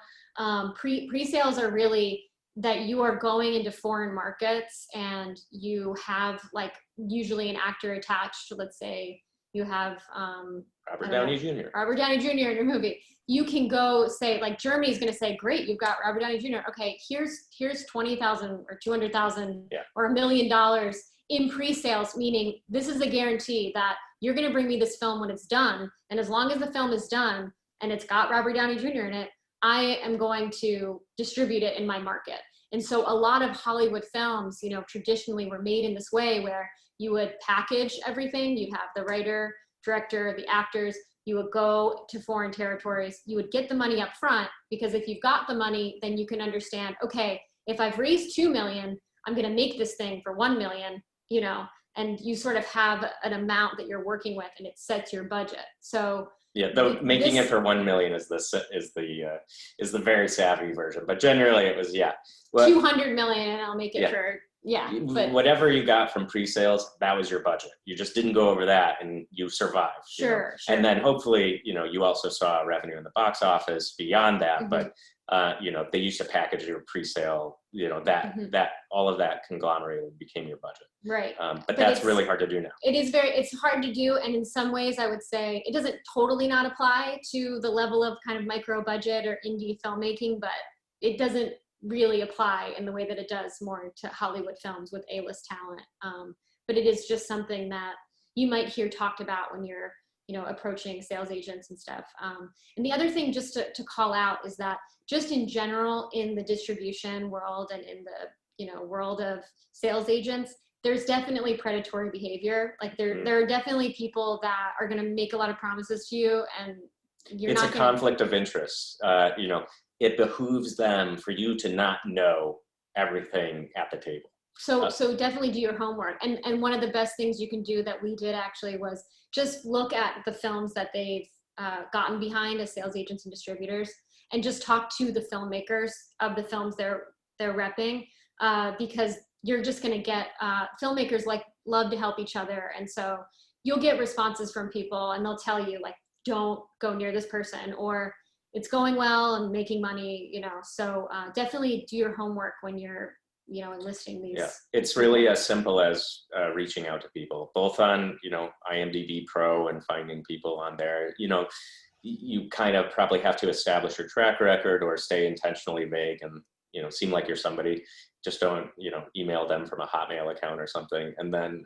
Speaker 3: Pre-sales are really that you are going into foreign markets and you have like usually an actor attached. Let's say you have
Speaker 2: Robert Downey Jr.
Speaker 3: Robert Downey Jr. in your movie. You can go say, like, Germany's going to say, great, you've got Robert Downey Jr. Okay, here's 20,000 or 200,000 or $1 million in pre-sales, meaning this is a guarantee that you're going to bring me this film when it's done. And as long as the film is done and it's got Robert Downey Jr. in it, I am going to distribute it in my market. And so a lot of Hollywood films, you know, traditionally were made in this way where you would package everything. You'd have the writer, director, the actors. You would go to foreign territories. You would get the money up front, because if you've got the money, then you can understand, okay, if I've raised 2 million, I'm going to make this thing for 1 million, you know, and you sort of have an amount that you're working with and it sets your budget. So
Speaker 2: yeah, though making it for 1 million is the very savvy version, but generally it was, well,
Speaker 3: 200 million and I'll make it for, but
Speaker 2: whatever you got from pre-sales, that was your budget. You just didn't go over that and you survived.
Speaker 3: Sure.
Speaker 2: And then hopefully, you know, you also saw revenue in the box office beyond that, but you know, they used to package your pre-sale, you know, that all of that conglomerated became your budget.
Speaker 3: Right.
Speaker 2: But that's really hard to do now.
Speaker 3: It's hard to do. And in some ways I would say it doesn't totally not apply to the level of kind of micro budget or indie filmmaking, but it doesn't really apply in the way that it does more to Hollywood films with A-list talent. But it is just something that you might hear talked about when you're, you know, approaching sales agents and stuff. And the other thing just to call out is that just in general in the distribution world and in the, you know, world of sales agents, there's definitely predatory behavior. Like there are definitely people that are going to make a lot of promises to you, and
Speaker 2: it's a conflict of interest. You know, it behooves them for you to not know everything at the table.
Speaker 3: So definitely do your homework. And one of the best things you can do that we did actually was just look at the films that they've gotten behind as sales agents and distributors, and just talk to the filmmakers of the films they're repping, because you're just going to get filmmakers love to help each other. And so you'll get responses from people and they'll tell you like, don't go near this person, or it's going well and making money, you know. So definitely do your homework when you're, you know, enlisting these.
Speaker 2: Yeah, it's really as simple as reaching out to people, both on, you know, IMDb Pro and finding people on there. You know, you kind of probably have to establish your track record or stay intentionally vague and, you know, seem like you're somebody. Just don't, you know, email them from a Hotmail account or something, and then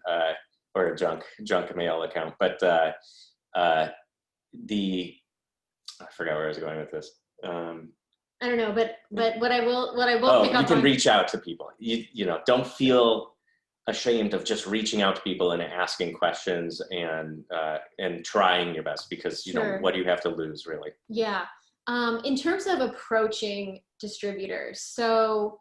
Speaker 2: or a junk mail account. But I forgot where I was going with this.
Speaker 3: I don't know, but what I will pick up
Speaker 2: you can
Speaker 3: on,
Speaker 2: reach out to people. You know, don't feel ashamed of just reaching out to people and asking questions and trying your best, because you know, what do you have to lose, really?
Speaker 3: Yeah. In terms of approaching distributors, so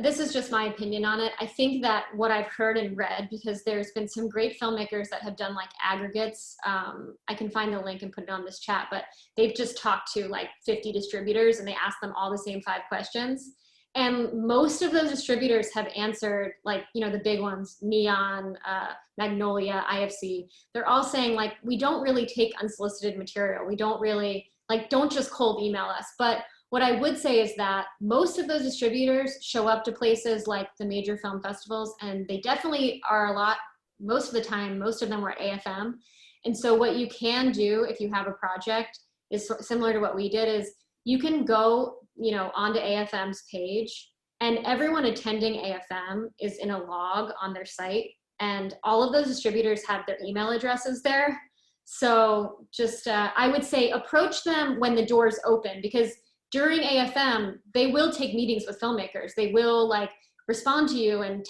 Speaker 3: this is just my opinion on it. I think that what I've heard and read, because there's been some great filmmakers that have done like aggregates. I can find the link and put it on this chat, but they've just talked to like 50 distributors and they ask them all the same 5 questions. And most of those distributors have answered, like, you know, the big ones, Neon, Magnolia, IFC. They're all saying like, we don't really take unsolicited material. We don't really, like, don't just cold email us. But what I would say is that most of those distributors show up to places like the major film festivals, and they definitely are most of the time, most of them were at AFM. And so what you can do if you have a project is similar to what we did, is you can go, you know, onto AFM's page, and everyone attending AFM is in a log on their site, and all of those distributors have their email addresses there. So just, I would say approach them when the doors open, because during AFM, they will take meetings with filmmakers. They will like respond to you and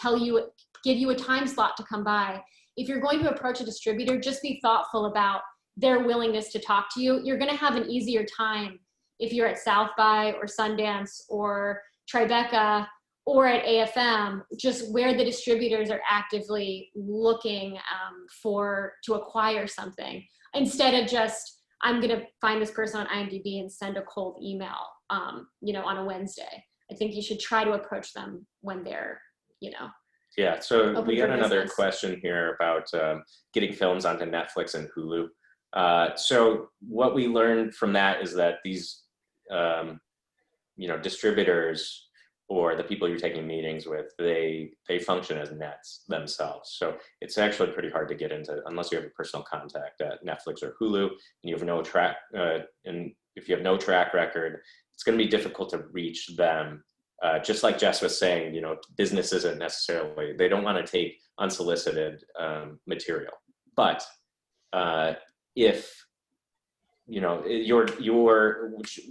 Speaker 3: give you a time slot to come by. If you're going to approach a distributor, just be thoughtful about their willingness to talk to you. You're going to have an easier time if you're at South by or Sundance or Tribeca or at AFM, just where the distributors are actively looking to acquire something, instead of just, I'm going to find this person on IMDb and send a cold email, on a Wednesday. I think you should try to approach them when they're,
Speaker 2: Yeah, so
Speaker 3: open
Speaker 2: we
Speaker 3: for
Speaker 2: got another
Speaker 3: business.
Speaker 2: question here about getting films onto Netflix and Hulu. So what we learned from that is that these, distributors or the people you're taking meetings with, they function as nets themselves. So it's actually pretty hard to get into unless you have a personal contact at Netflix or Hulu, and you have no track. And if you have no track record, it's going to be difficult to reach them. Just like Jess was saying, business isn't necessarily, they don't want to take unsolicited material. But if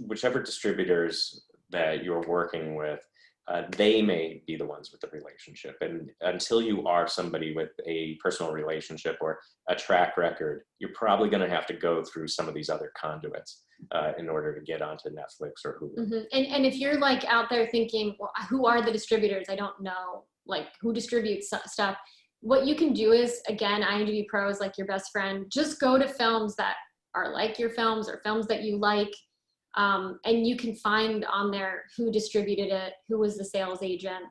Speaker 2: whichever distributors that you're working with, they may be the ones with the relationship. And until you are somebody with a personal relationship or a track record, you're probably going to have to go through some of these other conduits in order to get onto Netflix or Hulu.
Speaker 3: Mm-hmm. And if you're like out there thinking, well, who are the distributors? I don't know, like who distributes stuff. What you can do is, again, IMDb Pro is like your best friend. Just go to films that are like your films or films that you like. And you can find on there who distributed it, who was the sales agent.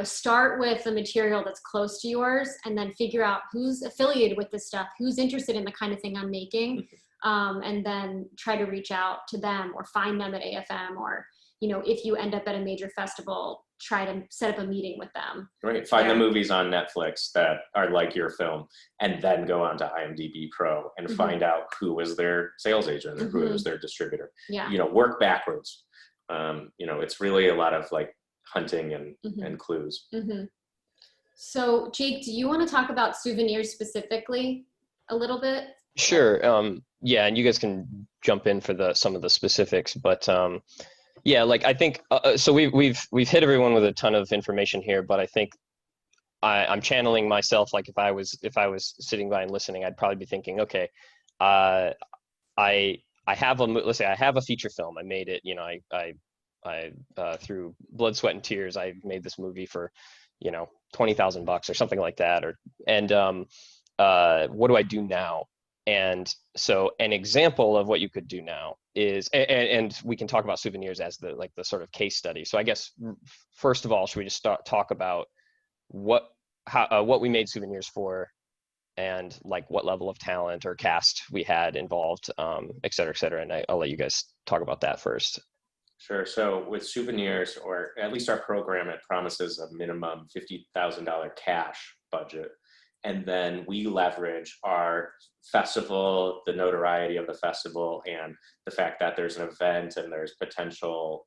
Speaker 3: Start with the material that's close to yours and then figure out who's affiliated with this stuff, who's interested in the kind of thing I'm making, and then try to reach out to them or find them at AFM, or, if you end up at a major festival, try to set up a meeting with them.
Speaker 2: Right. Find the movies on Netflix that are like your film, and then go on to IMDb Pro and find out who was their sales agent or who was their distributor.
Speaker 3: Yeah.
Speaker 2: Work backwards. It's really a lot of like hunting and clues.
Speaker 3: So Jake, do you want to talk about Souvenirs specifically a little bit?
Speaker 4: Sure. Yeah, and you guys can jump in for some of the specifics, but yeah, like I think so. We've hit everyone with a ton of information here, but I think I'm channeling myself. Like if I was sitting by and listening, I'd probably be thinking, okay, I have let's say I have a feature film. I made it. I through blood, sweat, and tears, I made this movie for $20,000 or something like that. What do I do now? And so an example of what you could do now is, and we can talk about Souvenirs as the sort of case study. So I guess first of all, should we just talk about what we made Souvenirs for, and like what level of talent or cast we had involved, et cetera, et cetera. And I'll let you guys talk about that first.
Speaker 2: Sure. So with Souvenirs, or at least our program, it promises a minimum $50,000 cash budget. And then we leverage our festival, the notoriety of the festival, and the fact that there's an event and there's potential,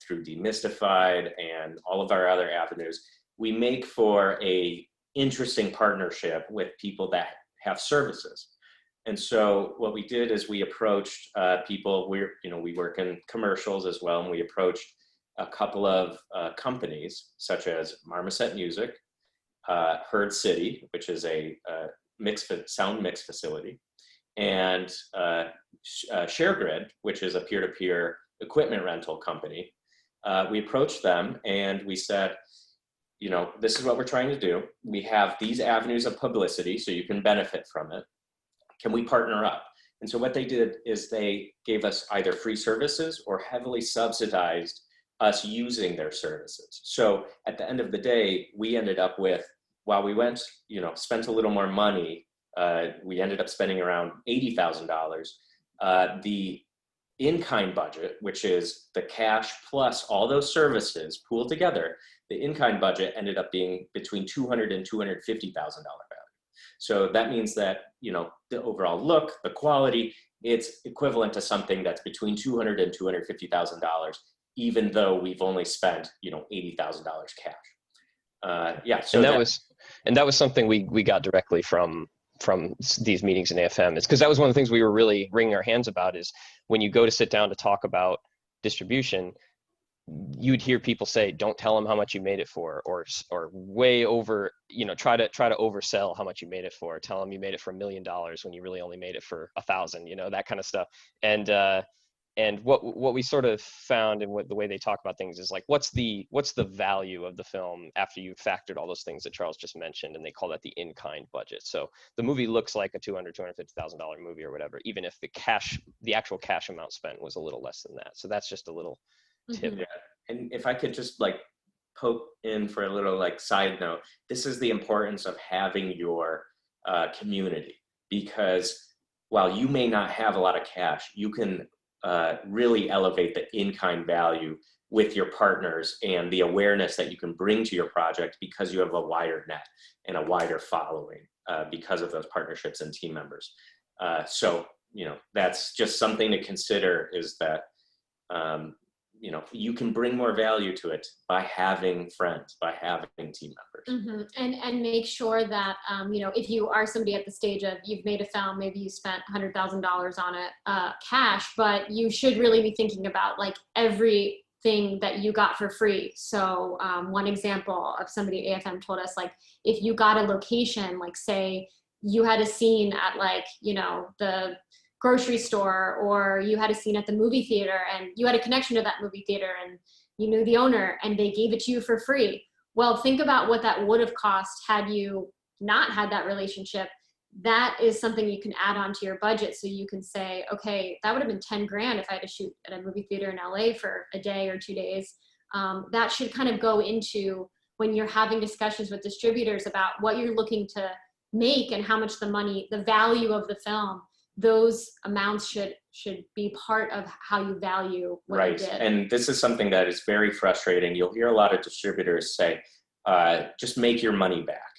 Speaker 2: through Demystified and all of our other avenues. We make for a interesting partnership with people that have services. And so what we did is we approached people. We work in commercials as well, and we approached a couple of companies such as Marmoset Music, Herd City, which is a sound mix facility, and ShareGrid, which is a peer-to-peer equipment rental company. We approached them and we said, this is what we're trying to do. We have these avenues of publicity, so you can benefit from it. Can we partner up? And so what they did is they gave us either free services or heavily subsidized us using their services. So at the end of the day, we ended up with, while we went, spent a little more money, we ended up spending around $80,000. The in-kind budget, which is the cash plus all those services pooled together, the in-kind budget ended up being between $200,000 and $250,000 value. So that means that, the overall look, the quality, it's equivalent to something that's between $200,000 and $250,000, even though we've only spent, $80,000 cash. So
Speaker 4: that was something we got directly from these meetings in AFM. It's because that was one of the things we were really wringing our hands about, is when you go to sit down to talk about distribution, you'd hear people say, don't tell them how much you made it for, or way over, try to oversell how much you made it for. Tell them you made it for $1 million when you really only made it for 1,000, that kind of stuff. And what we sort of found, and what the way they talk about things is like, what's the value of the film after you've factored all those things that Charles just mentioned, and they call that the in-kind budget. So the movie looks like a $250,000 movie or whatever, even if the actual cash amount spent was a little less than that. So that's just a little tip.
Speaker 2: Yeah. And if I could just like poke in for a little like side note, this is the importance of having your community, because while you may not have a lot of cash, you can really elevate the in-kind value with your partners and the awareness that you can bring to your project, because you have a wider net and a wider following because of those partnerships and team members. So, that's just something to consider, is that, you can bring more value to it by having friends, by having team members.
Speaker 3: And make sure that, if you are somebody at the stage of you've made a film, maybe you spent $100,000 on it cash, but you should really be thinking about like everything that you got for free. So one example of somebody at AFM told us, like, if you got a location, like say you had a scene at like, the grocery store, or you had a scene at the movie theater and you had a connection to that movie theater and you knew the owner and they gave it to you for free. Well, think about what that would have cost had you not had that relationship. That is something you can add on to your budget. So you can say, okay, that would have been 10 grand if I had to shoot at a movie theater in LA for a day or 2 days. That should kind of go into when you're having discussions with distributors about what you're looking to make and how much the value of the film. Those amounts should be part of how you value what you did.
Speaker 2: And this is something that is very frustrating. You'll hear a lot of distributors say, just make your money back.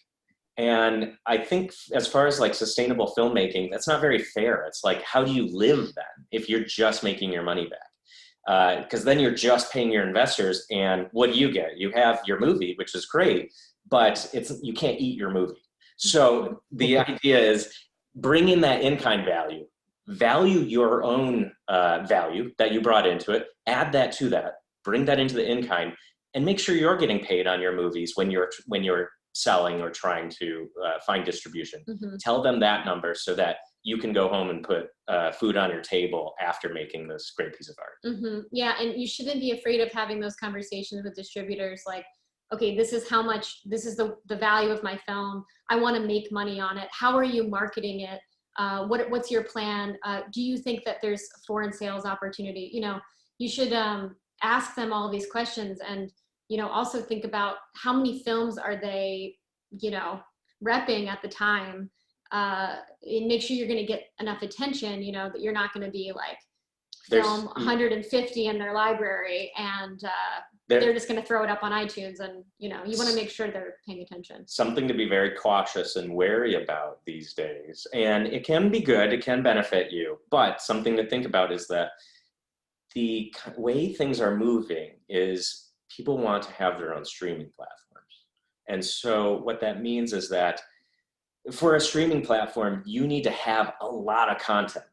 Speaker 2: And I think as far as like sustainable filmmaking, that's not very fair. It's like, how do you live then if you're just making your money back? Because then you're just paying your investors, and what do you get? You have your movie, which is great, but you can't eat your movie. So the idea is, bring in that in-kind value your own value that you brought into it, add that to that, bring that into the in-kind, and make sure you're getting paid on your movies when you're selling or trying to find distribution. Tell them that number so that you can go home and put food on your table after making this great piece of art.
Speaker 3: Yeah, and you shouldn't be afraid of having those conversations with distributors, like, okay, this is the value of my film. I want to make money on it. How are you marketing it? What's your plan? Do you think that there's foreign sales opportunity? You should ask them all these questions, and, also think about how many films are they, repping at the time, and make sure you're going to get enough attention, that you're not going to be like film 150 in their library and they're just going to throw it up on iTunes, and you want to make sure they're paying attention.
Speaker 2: Something to be very cautious and wary about these days, and it can be good, it can benefit you, but something to think about is that the way things are moving is people want to have their own streaming platforms. And so what that means is that for a streaming platform, you need to have a lot of content.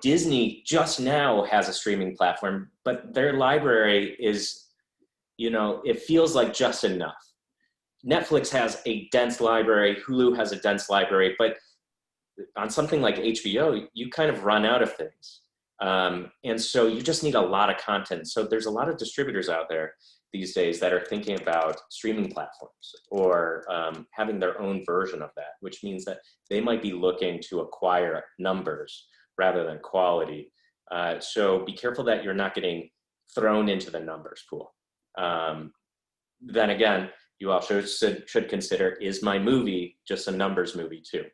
Speaker 2: Disney just now has a streaming platform, but their library is, it feels like just enough. Netflix has a dense library, Hulu has a dense library, but on something like HBO, you kind of run out of things. And so you just need a lot of content. So there's a lot of distributors out there these days that are thinking about streaming platforms or having their own version of that, which means that they might be looking to acquire numbers rather than quality. So be careful that you're not getting thrown into the numbers pool. Then again, you also should consider, is my movie just a numbers movie too?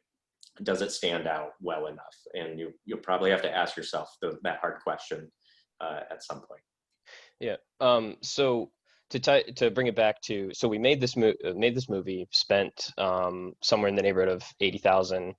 Speaker 2: Does it stand out well enough? And you'll probably have to ask yourself that hard question at some point.
Speaker 4: Yeah. So to bring it back to, so we made this movie, spent somewhere in the neighborhood of 80,000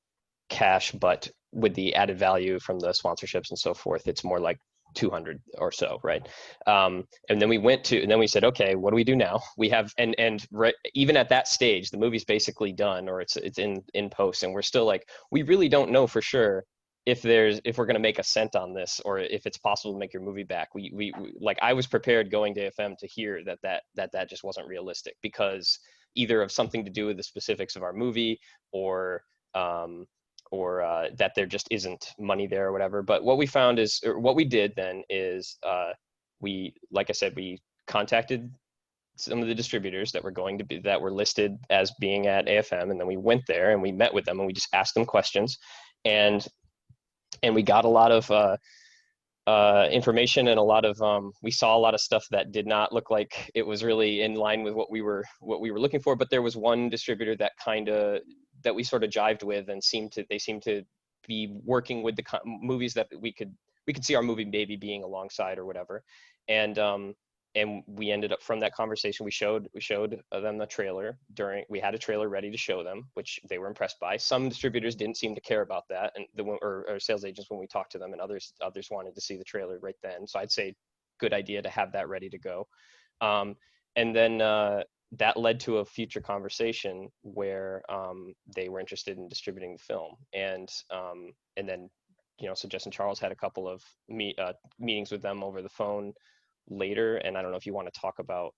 Speaker 4: cash, but with the added value from the sponsorships and so forth, it's more like 200 or so, right? And then we said, okay, what do we do now? We have, and right, even at that stage, the movie's basically done, or it's in post, and we're still like, we really don't know for sure if we're going to make a cent on this, or if it's possible to make your movie back. We like, I was prepared going to AFM to hear that just wasn't realistic, because either of something to do with the specifics of our movie, or that there just isn't money there or whatever. But what we found is, or what we did then is, like I said, we contacted some of the distributors that were listed as being at AFM, and then we went there and we met with them and we just asked them questions, and we got a lot of information, and a lot of we saw a lot of stuff that did not look like it was really in line with what we were looking for. But there was one distributor that we sort of jived with, and they seemed to be working with the movies that we could see our movie maybe being alongside or whatever. And we ended up, from that conversation, we showed them the trailer. We had a trailer ready to show them, which they were impressed by. Some distributors didn't seem to care about that, and or sales agents when we talked to them, and others wanted to see the trailer right then. So I'd say good idea to have that ready to go. And then that led to a future conversation where they were interested in distributing the film, and then, so Jess and Charles had a couple of meetings with them over the phone later, and I don't know if you want to talk about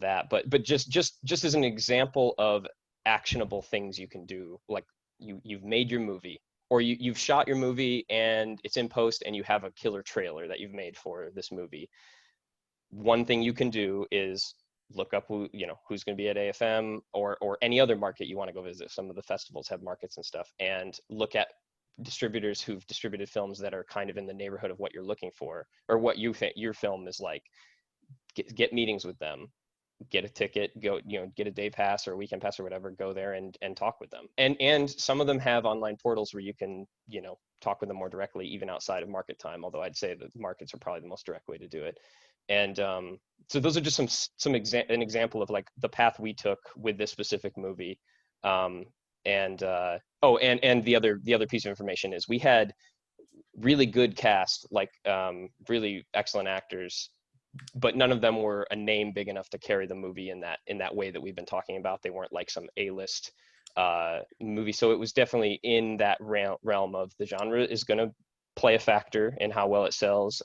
Speaker 4: that, but just as an example of actionable things you can do, like you've made your movie, or you've shot your movie and it's in post, and you have a killer trailer that you've made for this movie. One thing you can do is look up who's going to be at AFM or any other market you want to go visit. Some of the festivals have markets and stuff, and look at distributors who've distributed films that are kind of in the neighborhood of what you're looking for, or what you think your film is like. Get meetings with them, get a ticket, go, get a day pass or a weekend pass or whatever, go there and talk with them. And some of them have online portals where you can, talk with them more directly, even outside of market time, although I'd say that markets are probably the most direct way to do it. And so those are just an example of like the path we took with this specific movie. And the other piece of information is we had really good cast, like really excellent actors, but none of them were a name big enough to carry the movie in that way that we've been talking about. They weren't like some A-list movie. So it was definitely in that realm of the genre is going to play a factor in how well it sells.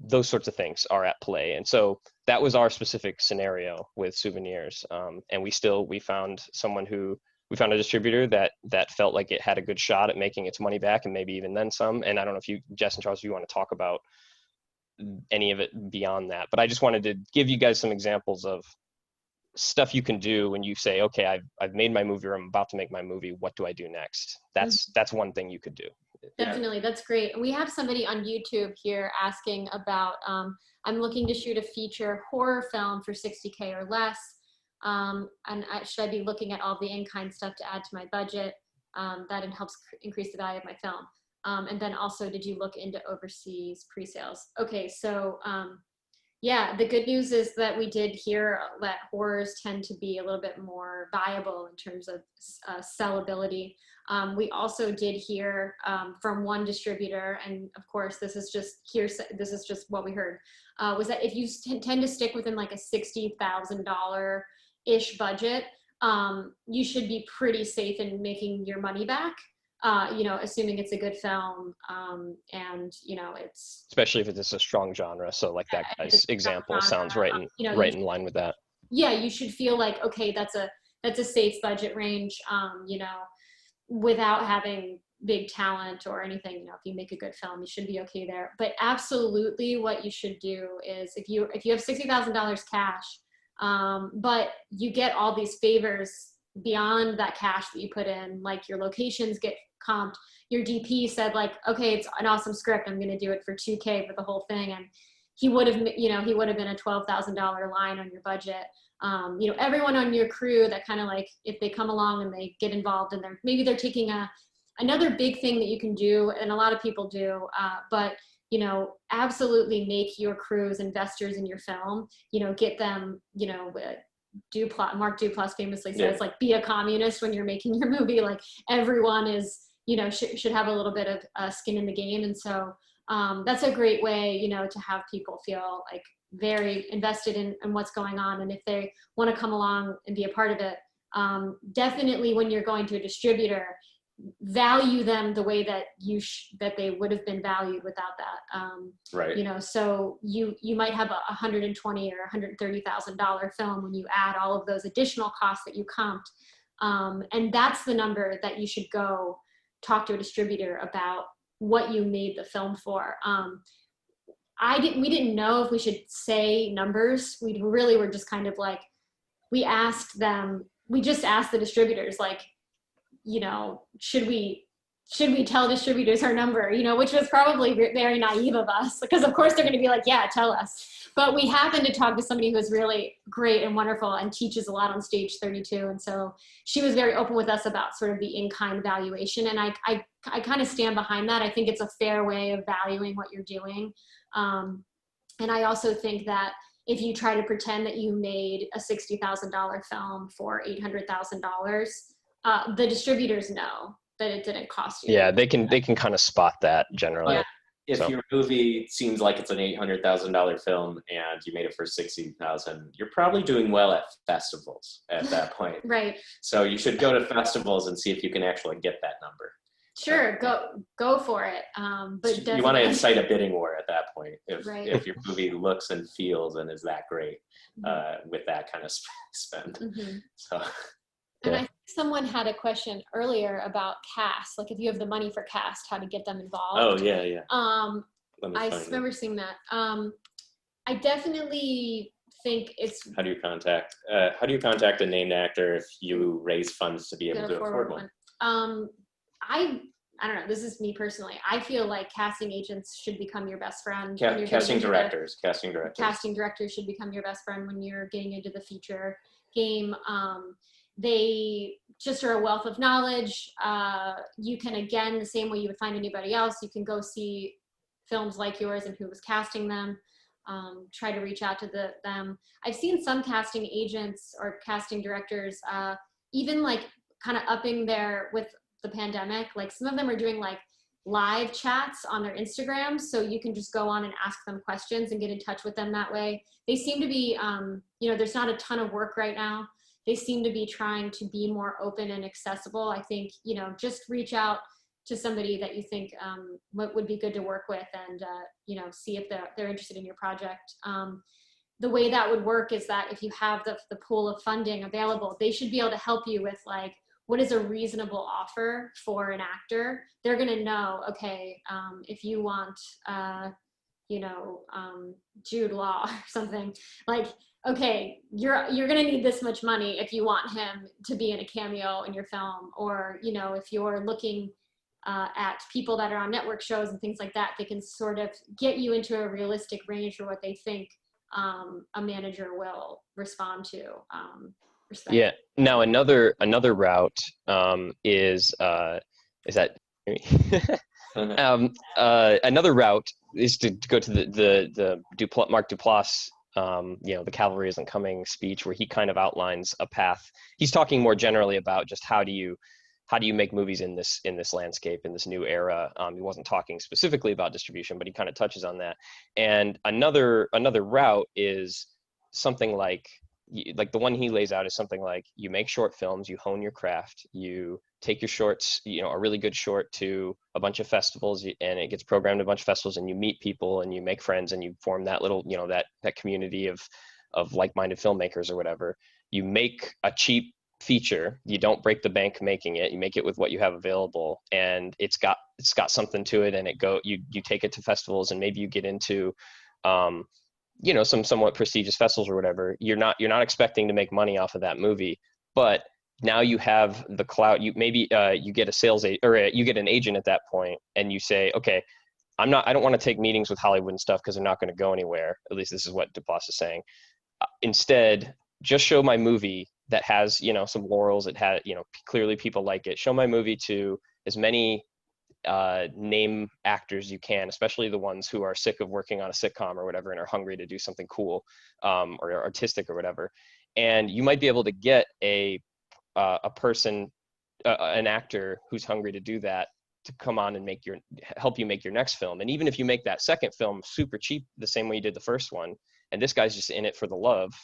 Speaker 4: Those sorts of things are at play. And so that was our specific scenario with Souvenirs. And we found a distributor that felt like it had a good shot at making its money back, and maybe even then some. And I don't know if Jess and Charles, if you want to talk about any of it beyond that, but I just wanted to give you guys some examples of stuff you can do when you say, okay, I've made my movie, or I'm about to make my movie. What do I do next? That's one thing you could do.
Speaker 3: Definitely, that's great. We have somebody on YouTube here asking about, I'm looking to shoot a feature horror film for $60K or less. Should I be looking at all the in-kind stuff to add to my budget? That helps increase the value of my film. And then also, did you look into overseas pre-sales? Okay, so yeah, the good news is that we did hear that horrors tend to be a little bit more viable in terms of sellability. We also did hear from one distributor, and of course this is just what we heard, was that if you tend to stick within like a $60,000-ish budget, you should be pretty safe in making your money back. Assuming it's a good film, and it's,
Speaker 4: especially if it's a strong genre. So like that guy's example sounds right in line with that.
Speaker 3: Yeah, you should feel like, okay, that's a safe budget range, without having big talent or anything. If you make a good film, you should be okay there. But absolutely, what you should do is if you have $60,000 cash, but you get all these favors beyond that cash that you put in, like your locations get comped, your DP said like, okay, it's an awesome script, I'm going to do it for $2K for the whole thing, and he would have been a $12,000 line on your budget. Everyone on your crew that kind of like, if they come along and they get involved, and maybe they're taking another big thing that you can do, and a lot of people do, but absolutely make your crews investors in your film. Get them, Mark Duplass famously says, like, be a communist when you're making your movie. Like, everyone is, should have a little bit of skin in the game. And so that's a great way, to have people feel like very invested in what's going on. And if they want to come along and be a part of it, definitely when you're going to a distributor, value them the way that that they would have been valued without that.
Speaker 2: Right.
Speaker 3: You know, so you might have a $120,000 or $130,000 film when you add all of those additional costs that you comped. And that's the number that you should go talk to a distributor about what you made the film for. We didn't know if we should say numbers. We really were just kind of like, we just asked the distributors, like, you know, should we tell distributors our number, you know, which was probably very naive of us, because of course they're going to be like, yeah, tell us. But we happened to talk to somebody who's really great and wonderful and teaches a lot on Stage 32. And so she was very open with us about sort of the in-kind valuation. And I kind of stand behind that. I think it's a fair way of valuing what you're doing. And I also think that if you try to pretend that you made a $60,000 film for $800,000, the distributors know that it didn't cost you.
Speaker 4: Yeah, they can kind of spot that generally.
Speaker 3: Yeah.
Speaker 2: If your movie seems like it's an $800,000 film and you made it for $60,000, you're probably doing well at festivals at that point.
Speaker 3: Right.
Speaker 2: So you should go to festivals and see if you can actually get that number.
Speaker 3: Sure, go for it. But
Speaker 2: you want to incite a bidding war at that point if your movie looks and feels and is that great with that kind of spend.
Speaker 3: Mm-hmm.
Speaker 2: So.
Speaker 3: And I think someone had a question earlier about cast, like if you have the money for cast, how to get them involved.
Speaker 2: Oh yeah, yeah.
Speaker 3: I remember seeing that. I definitely think it's.
Speaker 2: How do you contact a named actor if you raise funds to be able to afford one?
Speaker 3: I don't know. This is me personally. I feel like casting agents should become your best friend.
Speaker 2: Casting directors
Speaker 3: should become your best friend when you're getting into the feature game. They just are a wealth of knowledge. You can, again, the same way you would find anybody else, you can go see films like yours and who was casting them. Try to reach out to them. I've seen some casting agents or casting directors even like kind of upping with the pandemic. Like some of them are doing like live chats on their Instagram, so you can just go on and ask them questions and get in touch with them that way. They seem to be, you know, there's not a ton of work right now. They seem to be trying to be more open and accessible. I think, you know, just reach out to somebody that you think would be good to work with, and you know, see if they're interested in your project. The way that would work is that if you have the pool of funding available, they should be able to help you with like, what is a reasonable offer for an actor? They're gonna know, okay, if you want, you know, Jude Law or something, like, okay, you're gonna need this much money if you want him to be in a cameo in your film. Or, you know, if you're looking at people that are on network shows and things like that, they can sort of get you into a realistic range for what they think a manager will respond to.
Speaker 4: Yeah. Now another route is that another route is to go to the Mark Duplass, you know, the Cavalry Isn't Coming speech, where he kind of outlines a path. He's talking more generally about just how do you make movies in this landscape, in this new era. He wasn't talking specifically about distribution, but he kind of touches on that. And another route is something like the one he lays out is something like, you make short films, you hone your craft, you take your shorts, you know, a really good short to a bunch of festivals, and it gets programmed to a bunch of festivals, and you meet people and you make friends and you form that little, you know, that community of like-minded filmmakers or whatever. You make a cheap feature, you don't break the bank making it, you make it with what you have available, and it's got something to it, and you take it to festivals, and maybe you get into you know, some somewhat prestigious festivals or whatever. You're not expecting to make money off of that movie, but now you have the clout. You maybe you get a sales agent, or you get an agent at that point, and you say, okay, I don't want to take meetings with Hollywood and stuff because they're not going to go anywhere. At least this is what Duplass is saying. Instead, just show my movie that has, you know, some laurels. It had, you know, clearly people like it. Show my movie to as many name actors you can, especially the ones who are sick of working on a sitcom or whatever and are hungry to do something cool or artistic or whatever. And you might be able to get a person, an actor who's hungry to do that, to come on and help you make your next film. And even if you make that second film super cheap, the same way you did the first one, and this guy's just in it for the love,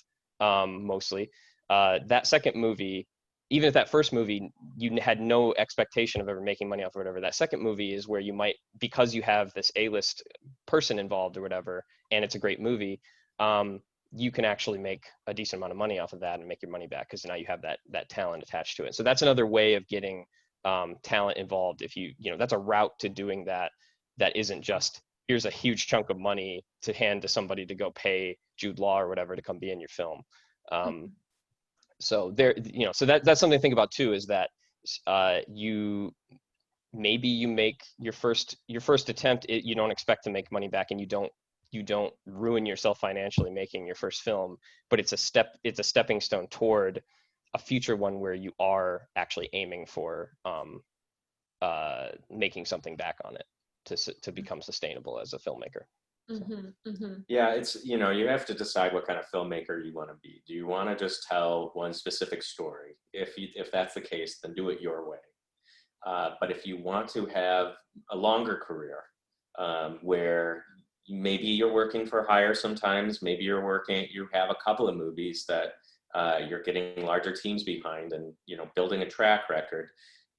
Speaker 4: mostly, that second movie even if that first movie, you had no expectation of ever making money off or whatever, that second movie is where you might, because you have this A-list person involved or whatever, and it's a great movie, you can actually make a decent amount of money off of that and make your money back, because now you have that talent attached to it. So that's another way of getting talent involved. If you know, that's a route to doing that isn't just, here's a huge chunk of money to hand to somebody to go pay Jude Law or whatever to come be in your film. So there, you know, so that's something to think about too, is that you make your first attempt, you don't expect to make money back, and you don't ruin yourself financially making your first film, but it's a stepping stone toward a future one where you are actually aiming for making something back on it to become sustainable as a filmmaker.
Speaker 2: Yeah, it's, you know, you have to decide what kind of filmmaker you want to be. Do you want to just tell one specific story? If that's the case, then do it your way. But if you want to have a longer career, where maybe you're working for hire sometimes, maybe you have a couple of movies that you're getting larger teams behind and, you know, building a track record,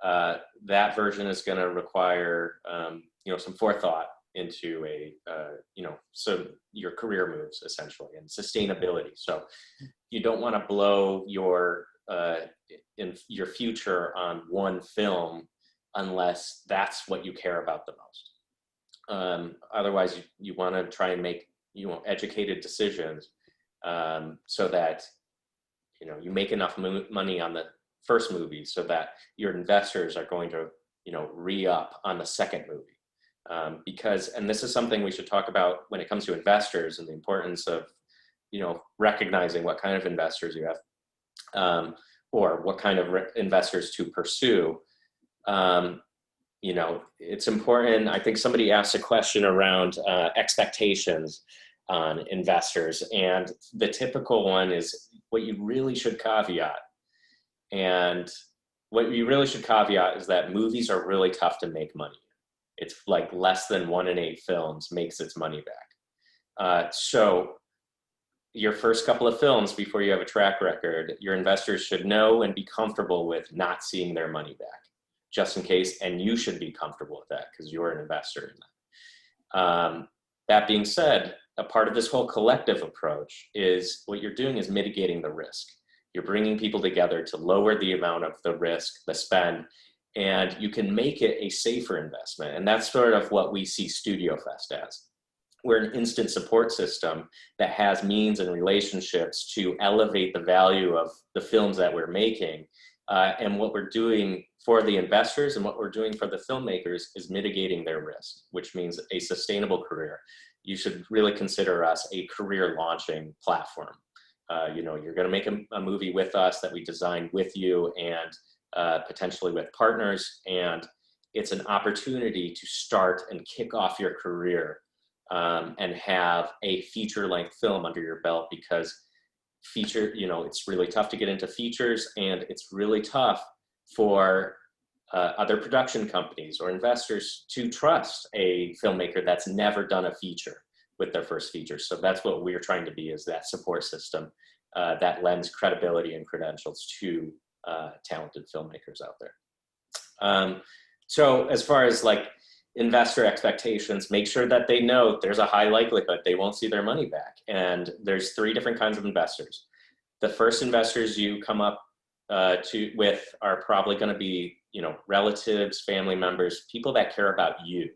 Speaker 2: that version is going to require, you know, some forethought into so your career moves essentially, and sustainability. So you don't want to blow your future on one film unless that's what you care about the most. Otherwise, you want to try and make, you know, educated decisions, so that, you know, you make enough money on the first movie so that your investors are going to, you know, re-up on the second movie. Because, and this is something we should talk about when it comes to investors and the importance of, you know, recognizing what kind of investors you have, or what kind of investors to pursue. You know, it's important. I think somebody asked a question around expectations on investors, and the typical one is what you really should caveat. And what you really should caveat is that movies are really tough to make money. It's like less than 1 in 8 films makes its money back. So your first couple of films, before you have a track record, your investors should know and be comfortable with not seeing their money back, just in case, and you should be comfortable with that because you're an investor in that. That being said, a part of this whole collective approach is what you're doing is mitigating the risk. You're bringing people together to lower the amount of the risk, the spend, and you can make it a safer investment. And that's sort of what we see StudioFest as. We're an instant support system that has means and relationships to elevate the value of the films that we're making. And what we're doing for the investors and what we're doing for the filmmakers is mitigating their risk, which means a sustainable career. You should really consider us a career launching platform. You know, you're going to make a movie with us that we designed with you, and potentially with partners, and it's an opportunity to start and kick off your career, and have a feature-length film under your belt, because you know, it's really tough to get into features, and it's really tough for other production companies or investors to trust a filmmaker that's never done a feature with their first feature. So that's what we're trying to be, is that support system that lends credibility and credentials to talented filmmakers out there. So as far as like investor expectations, make sure that they know there's a high likelihood they won't see their money back. And there's 3 different kinds of investors. The first investors you come up with are probably going to be, you know, relatives, family members, people that care about you.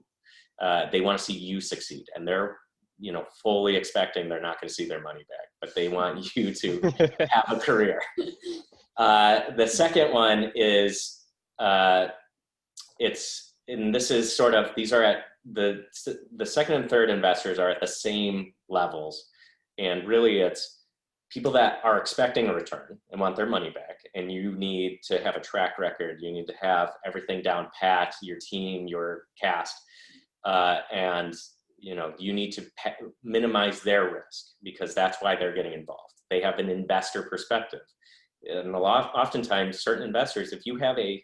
Speaker 2: They want to see you succeed, and they're, you know, fully expecting they're not going to see their money back, but they want you to have a career. The second one is, and this is sort of, these are at the second and third investors are at the same levels. And really it's people that are expecting a return and want their money back. And you need to have a track record. You need to have everything down pat, your team, your cast. And, you know, you need to minimize their risk, because that's why they're getting involved. They have an investor perspective. And oftentimes certain investors, if you have a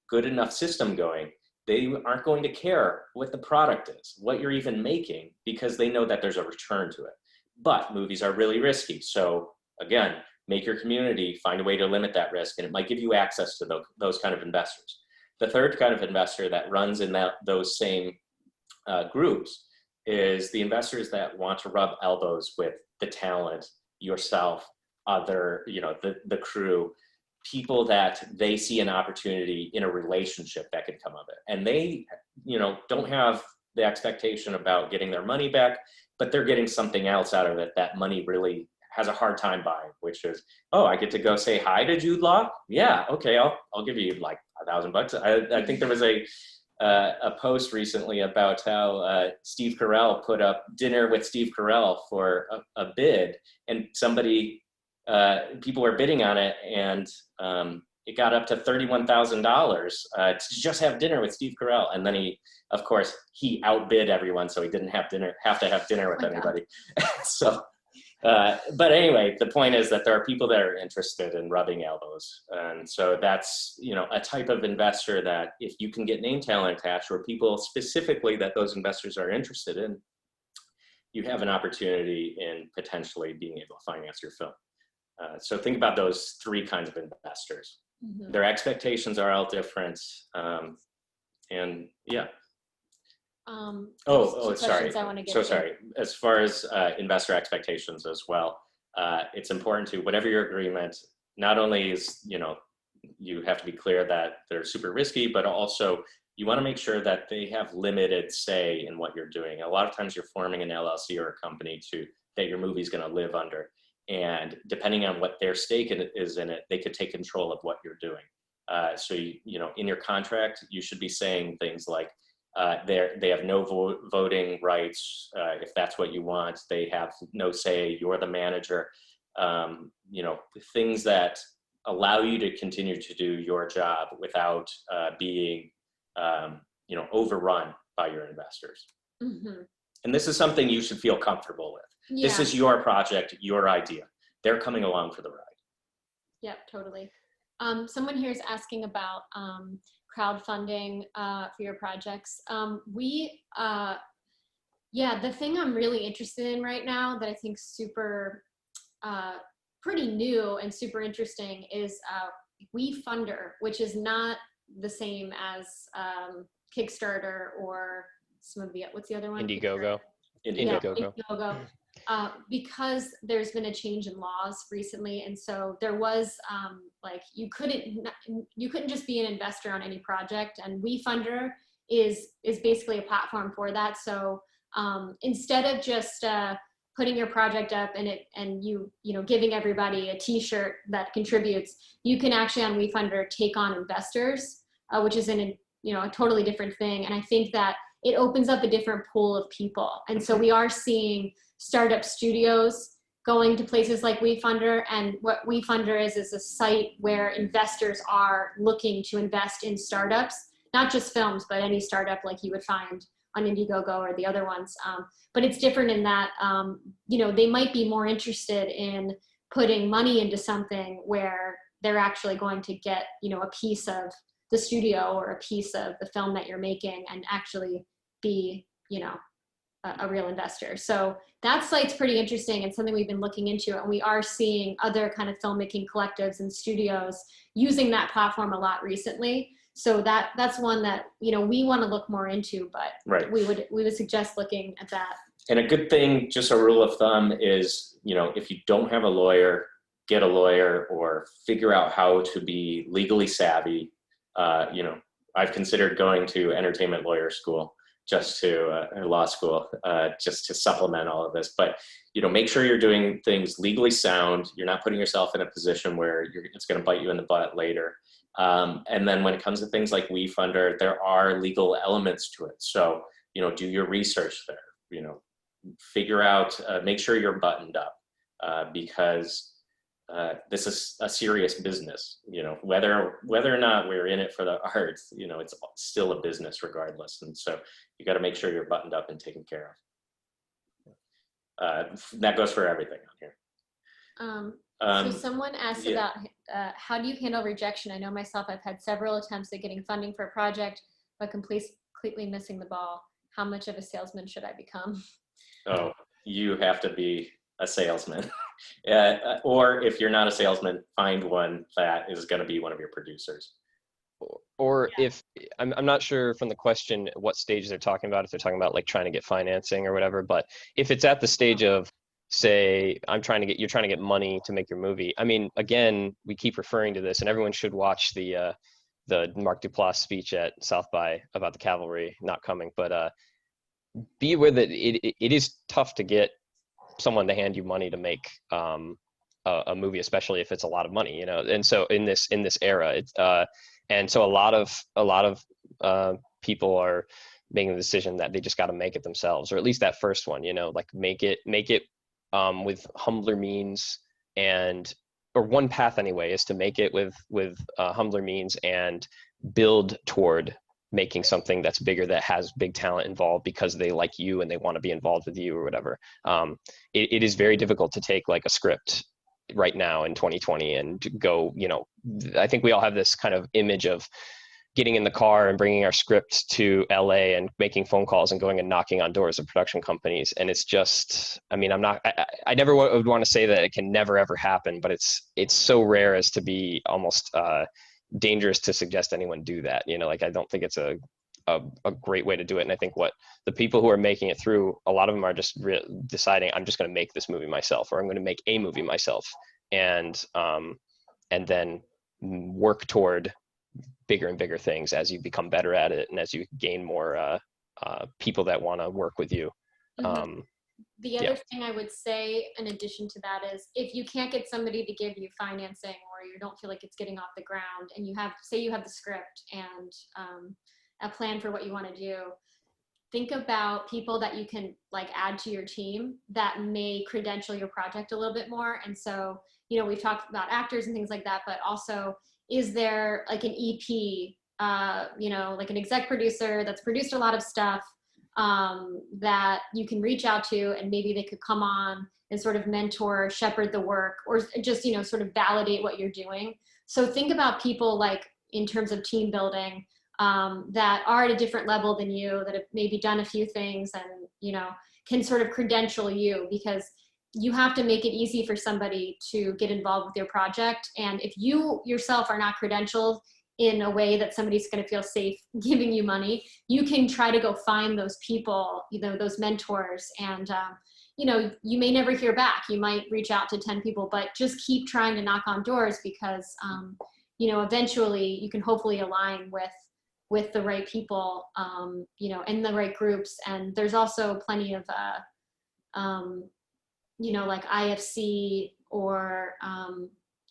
Speaker 2: good enough system going, they aren't going to care what the product is, what you're even making, because they know that there's a return to it. But movies are really risky. So again, make your community, find a way to limit that risk, and it might give you access to those kind of investors. The third kind of investor that runs in those same groups is the investors that want to rub elbows with the talent, yourself, other, the crew, people that they see an opportunity in a relationship that could come of it. And they, don't have the expectation about getting their money back, but they're getting something else out of it that money really has a hard time buying, which is, oh, I get to go say hi to Jude Law? Yeah, okay, I'll give you like $1,000. I think there was a post recently about how Steve Carell put up dinner with Steve Carell for a bid, and people were bidding on it, and it got up to $31,000 to just have dinner with Steve Carell. And then he outbid everyone, so he didn't have to have dinner with anybody. So, but anyway, the point is that there are people that are interested in rubbing elbows. And so that's, a type of investor that if you can get name talent attached, or people specifically that those investors are interested in, you have an opportunity in potentially being able to finance your film. So think about those three kinds of investors. Mm-hmm. Their expectations are all different. And yeah. Sorry. Sorry. As far as investor expectations as well, it's important to, whatever your agreement, not only is, you have to be clear that they're super risky, but also you want to make sure that they have limited say in what you're doing. A lot of times you're forming an LLC or a company that your movie's going to live under. And depending on what their stake is in it, they could take control of what you're doing. So, in your contract, you should be saying things like, they have no voting rights. If that's what you want, they have no say. You're the manager. Things that allow you to continue to do your job without being, overrun by your investors. Mm-hmm. And this is something you should feel comfortable with. Yeah. This is your project, your idea. They're coming along for the ride.
Speaker 3: Yep, totally. Someone here is asking about crowdfunding for your projects. The thing I'm really interested in right now that I think super pretty new and super interesting is WeFunder, which is not the same as Kickstarter or what's the other one?
Speaker 4: Indiegogo.
Speaker 3: Indiegogo. Because there's been a change in laws recently, and so there was you couldn't just be an investor on any project, and WeFunder is basically a platform for that. So instead of just putting your project up and giving everybody a T-shirt that contributes, you can actually on WeFunder take on investors, which is a totally different thing. And I think that it opens up a different pool of people. And so we are seeing startup studios going to places like WeFunder. And what WeFunder is a site where investors are looking to invest in startups, not just films, but any startup like you would find on Indiegogo or the other ones. But it's different in that, they might be more interested in putting money into something where they're actually going to get, a piece of the studio or a piece of the film that you're making and actually be, a real investor. So that site's pretty interesting and something we've been looking into, and we are seeing other kind of filmmaking collectives and studios using that platform a lot recently. So that's one that, we want to look more into, but right. we would suggest looking at that.
Speaker 2: And a good thing, just a rule of thumb is, if you don't have a lawyer, get a lawyer or figure out how to be legally savvy. I've considered going to entertainment lawyer school or law school, just to supplement all of this. But, make sure you're doing things legally sound. You're not putting yourself in a position where it's going to bite you in the butt later. And then when it comes to things like WeFunder, there are legal elements to it. So, do your research there, figure out, make sure you're buttoned up, because this is a serious business, whether or not we're in it for the arts, it's still a business regardless. And so you got to make sure you're buttoned up and taken care of. That goes for everything on here.
Speaker 3: So someone asked about how do you handle rejection? I know myself, I've had several attempts at getting funding for a project, but completely missing the ball. How much of a salesman should I become?
Speaker 2: Oh, you have to be a salesman. Or if you're not a salesman, find one that is going to be one of your producers.
Speaker 4: Or if I'm not sure from the question what stage they're talking about, if they're talking about like trying to get financing or whatever, but if it's at the stage of, say, you're trying to get money to make your movie. I mean, again, we keep referring to this, and everyone should watch the Mark Duplass speech at South by about the cavalry not coming, but be aware that it is tough to get someone to hand you money to make a movie, especially if it's a lot of money, and so in this era, it's and so a lot of people are making the decision that they just got to make it themselves, or at least that first one, like make it with humbler means, or one path anyway is to make it with humbler means and build toward making something that's bigger, that has big talent involved because they like you and they want to be involved with you or whatever. It is very difficult to take like a script right now in 2020 and go, I think we all have this kind of image of getting in the car and bringing our script to LA and making phone calls and going and knocking on doors of production companies. And it's just, I mean, I never would want to say that it can never, ever happen, but it's so rare as to be almost dangerous to suggest anyone do that. Like, I don't think it's a great way to do it. And I think what the people who are making it through, a lot of them are just deciding, I'm just going to make this movie myself, or I'm going to make a movie myself, and then work toward bigger and bigger things as you become better at it and as you gain more people that want to work with you.
Speaker 3: The other thing I would say in addition to that is, if you can't get somebody to give you financing, or you don't feel like it's getting off the ground, and you have the script and a plan for what you want to do, think about people that you can like add to your team that may credential your project a little bit more. And so, we've talked about actors and things like that, but also, is there like an EP, like an exec producer that's produced a lot of stuff that you can reach out to, and maybe they could come on and sort of mentor, shepherd the work, or just, sort of validate what you're doing. So think about people like in terms of team building that are at a different level than you, that have maybe done a few things and, can sort of credential you, because you have to make it easy for somebody to get involved with your project. And if you yourself are not credentialed in a way that somebody's going to feel safe giving you money, you can try to go find those people, those mentors. And, you may never hear back. You might reach out to 10 people, but just keep trying to knock on doors, because, eventually you can hopefully align with the right people, and the right groups. And there's also plenty of, like IFC or,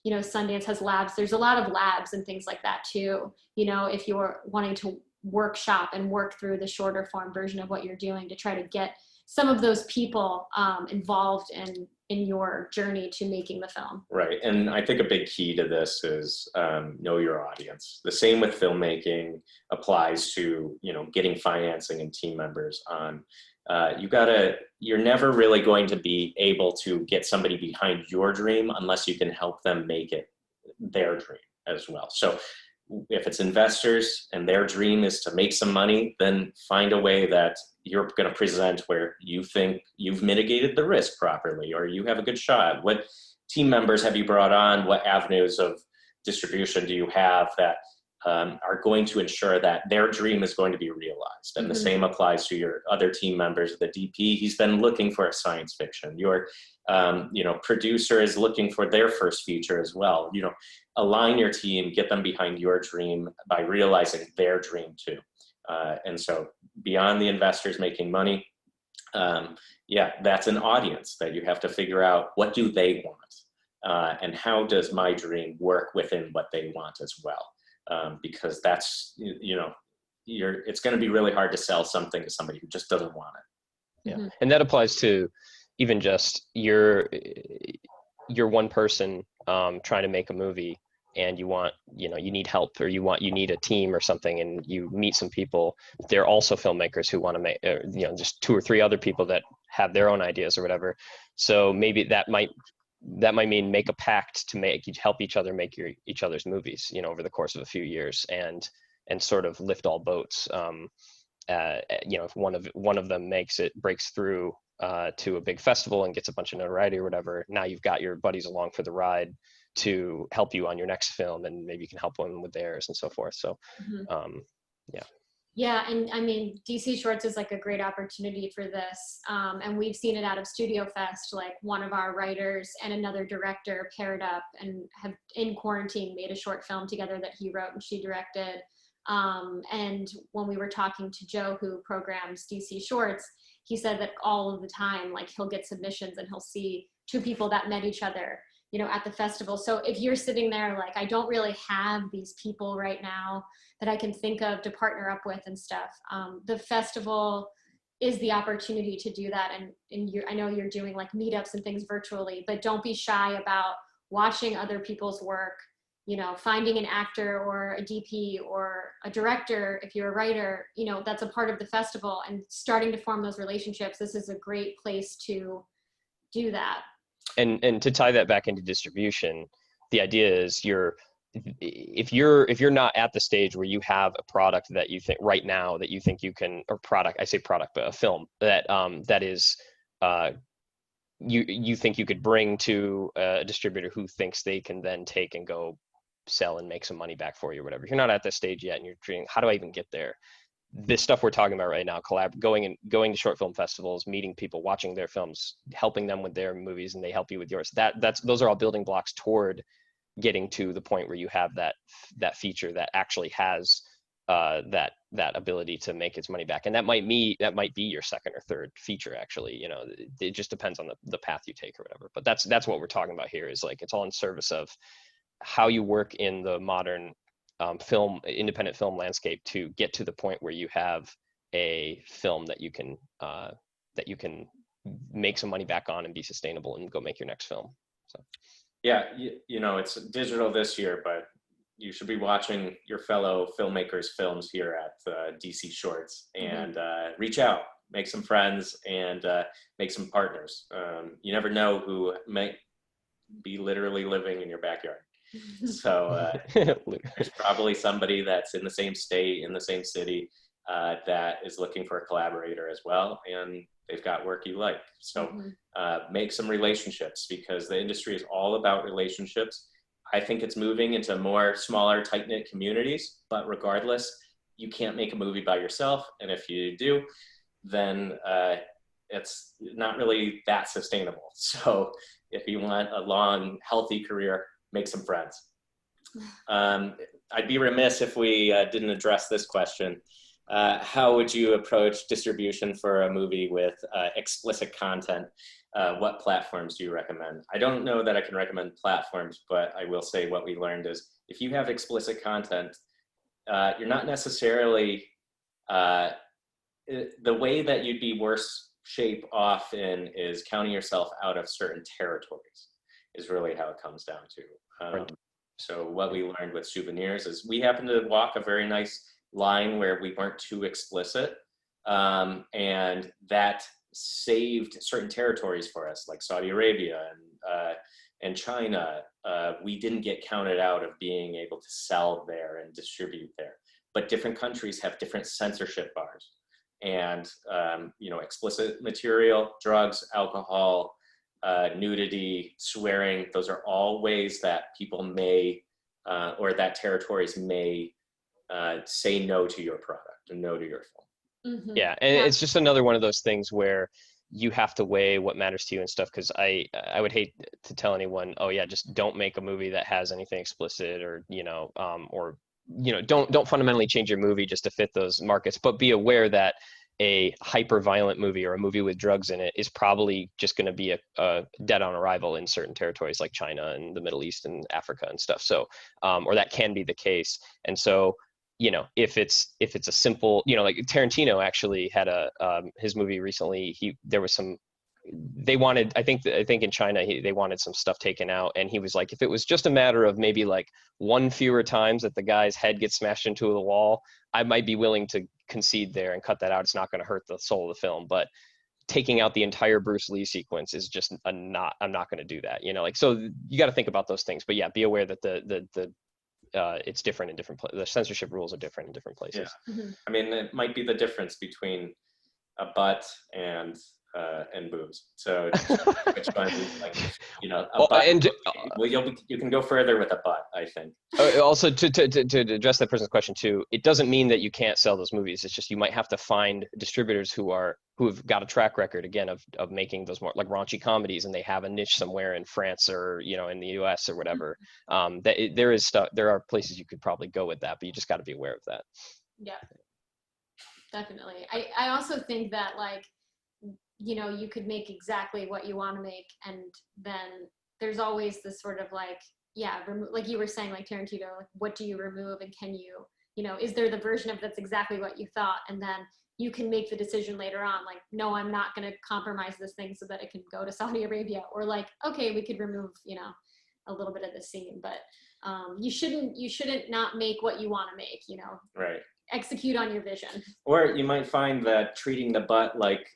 Speaker 3: Sundance has labs. There's a lot of labs and things like that too. If you're wanting to workshop and work through the shorter form version of what you're doing, to try to get some of those people involved in your journey to making the film.
Speaker 2: Right. And I think a big key to this is know your audience. The same with filmmaking applies to, getting financing and team members on. You're never really going to be able to get somebody behind your dream unless you can help them make it their dream as well. So if it's investors and their dream is to make some money, then find a way that you're going to present where you think you've mitigated the risk properly, or you have a good shot. What team members have you brought on? What avenues of distribution do you have that are going to ensure that their dream is going to be realized? And the same applies to your other team members. The DP, he's been looking for a science fiction. Your producer is looking for their first feature as well. Align your team, get them behind your dream by realizing their dream too. And so beyond the investors making money, that's an audience that you have to figure out, what do they want? And how does my dream work within what they want as well? Because that's, it's going to be really hard to sell something to somebody who just doesn't want it.
Speaker 4: Yeah. And that applies to even just you're one person trying to make a movie, and you want, you need help, or you need a team or something, and you meet some people. They're also filmmakers who want to make, just 2 or 3 other people that have their own ideas or whatever. So maybe that might mean make a pact to help each other make each other's movies, over the course of a few years, and sort of lift all boats. If one of them breaks through to a big festival and gets a bunch of notoriety or whatever, now you've got your buddies along for the ride to help you on your next film, and maybe you can help them with theirs and so forth. So yeah.
Speaker 3: Yeah, and I mean, DC Shorts is like a great opportunity for this. And we've seen it out of StudioFest, like one of our writers and another director paired up and have in quarantine made a short film together that he wrote and she directed. And when we were talking to Joe, who programs DC Shorts, he said that all of the time, like he'll get submissions and he'll see two people that met each other, you know, at the festival. So if you're sitting there like, I don't really have these people right now that I can think of to partner up with and stuff, the festival is the opportunity to do that. And I know you're doing like meetups and things virtually, but don't be shy about watching other people's work, you know, finding an actor or a DP or a director, if you're a writer, you know, that's a part of the festival, and starting to form those relationships. This is a great place to do that.
Speaker 4: And to tie that back into distribution, the idea is if you're not at the stage where you have a product that you think right now that you think you can, or product, I say product, but a film that that is you think you could bring to a distributor who thinks they can then take and go sell and make some money back for you or whatever. If you're not at that stage yet and you're dreaming, how do I even get there? This stuff we're talking about right now, going to short film festivals, meeting people, watching their films, helping them with their movies, and they help you with yours. Those are all building blocks toward getting to the point where you have that feature that actually has that ability to make its money back. And that might be your second or third feature, actually. You know, it just depends on the path you take or whatever. But that's what we're talking about here, is like, it's all in service of how you work in the modern independent film landscape to get to the point where you have a film that you can make some money back on and be sustainable and go make your next film. So
Speaker 2: yeah, you know, it's digital this year, but you should be watching your fellow filmmakers' films here at DC Shorts, and reach out, make some friends, and make some partners. You never know who might be literally living in your backyard. So there's probably somebody that's in the same state, in the same city, that is looking for a collaborator as well, and they've got work you like. So make some relationships, because the industry is all about relationships. I think it's moving into more smaller, tight-knit communities, but regardless, you can't make a movie by yourself, and if you do, then it's not really that sustainable. So if you want a long, healthy career, make some friends. I'd be remiss if we didn't address this question. How would you approach distribution for a movie with explicit content? What platforms do you recommend? I don't know that I can recommend platforms, but I will say what we learned is if you have explicit content, you're not necessarily, the way that you'd be worse shape off in is counting yourself out of certain territories, is really how it comes down to. So what we learned with Souvenirs is we happened to walk a very nice line where we weren't too explicit, and that saved certain territories for us, like Saudi Arabia and China. We didn't get counted out of being able to sell there and distribute there. But different countries have different censorship bars, and you know, explicit material, drugs, alcohol, nudity, swearing, those are all ways that people may, or that territories may say no to your product and no to your film.
Speaker 4: Yeah, and it's just another one of those things where you have to weigh what matters to you and stuff, because I would hate to tell anyone, oh yeah, just don't make a movie that has anything explicit, or don't fundamentally change your movie just to fit those markets, but be aware that a hyper violent movie or a movie with drugs in it is probably just going to be a dead on arrival in certain territories like China and the Middle East and Africa and stuff. So, or that can be the case. And so, you know, if it's a simple, you know, like Tarantino actually had his movie recently, they wanted, I think in China, they wanted some stuff taken out. And he was like, if it was just a matter of maybe like one fewer times that the guy's head gets smashed into the wall, I might be willing to concede there and cut that out. It's not going to hurt the soul of the film. But taking out the entire Bruce Lee sequence is just I'm not going to do that. You know, like, so you got to think about those things. But yeah, be aware that it's different in different places. The censorship rules are different in different places.
Speaker 2: Yeah. I mean, it might be the difference between a butt and and boobs. So which one, like, you know, a
Speaker 4: Oh,
Speaker 2: butt,
Speaker 4: and
Speaker 2: well, you can go further with a butt, I think.
Speaker 4: also to address that person's question too, it doesn't mean that you can't sell those movies. It's just you might have to find distributors who've got a track record again of making those more like raunchy comedies, and they have a niche somewhere in France or, you know, in the US or whatever. There are places you could probably go with that, but you just got to be aware of that.
Speaker 3: Yeah, definitely. I also think that, like, you know, you could make exactly what you want to make, and then there's always this sort of like, yeah, like you were saying, like Tarantino, like, what do you remove, and can you, you know, is there the version of that's exactly what you thought, and then you can make the decision later on, like, no, I'm not going to compromise this thing so that it can go to Saudi Arabia, or like, okay, we could remove, you know, a little bit of the scene, but you shouldn't not make what you want to make, you know.
Speaker 2: Right.
Speaker 3: Execute on your vision.
Speaker 2: Or you might find that treating the butt like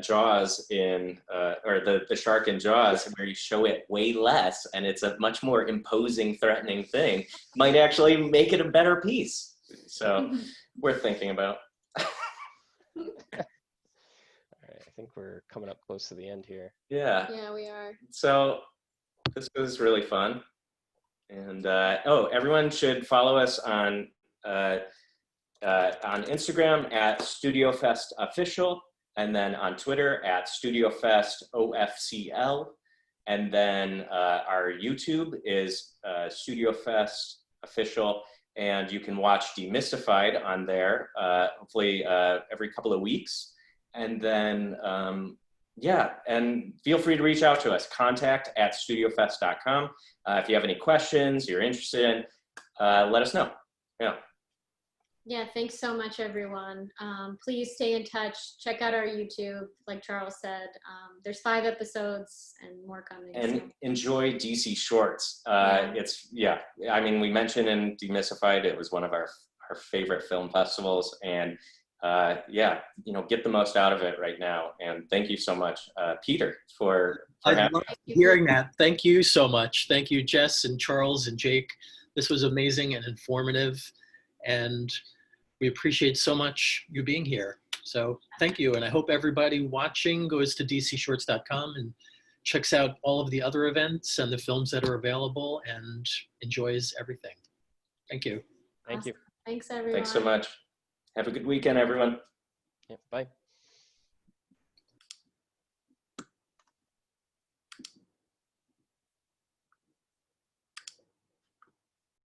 Speaker 2: Jaws in, or the shark in Jaws, where you show it way less and it's a much more imposing, threatening thing, might actually make it a better piece. So worth thinking about.
Speaker 4: All right, I think we're coming up close to the end here.
Speaker 2: Yeah.
Speaker 3: Yeah, we are.
Speaker 2: So this was really fun. And everyone should follow us on Instagram at StudioFest Official, and then on Twitter at StudioFest OFCL. And then our YouTube is StudioFest Official, and you can watch Demystified on there, hopefully every couple of weeks. And then, yeah, and feel free to reach out to us, contact@studiofest.com. If you have any questions you're interested in, let us know. Yeah.
Speaker 3: Yeah, thanks so much, everyone. Please stay in touch. Check out our YouTube, like Charles said. There's 5 episodes and more coming.
Speaker 2: And
Speaker 3: so.
Speaker 2: enjoy DC Shorts.
Speaker 3: Yeah.
Speaker 2: It's, yeah, I mean, we mentioned in Demystified, it was one of our favorite film festivals. And yeah, you know, get the most out of it right now. And thank you so much, Peter, for
Speaker 1: I love hearing that. Thank you so much. Thank you, Jess and Charles and Jake. This was amazing and informative. And we appreciate so much you being here. So thank you. And I hope everybody watching goes to dcshorts.com and checks out all of the other events and the films that are available and enjoys everything. Thank you.
Speaker 4: Thank you.
Speaker 3: Thanks, everyone.
Speaker 2: Thanks so much. Have a good weekend, everyone.
Speaker 4: Yeah, bye.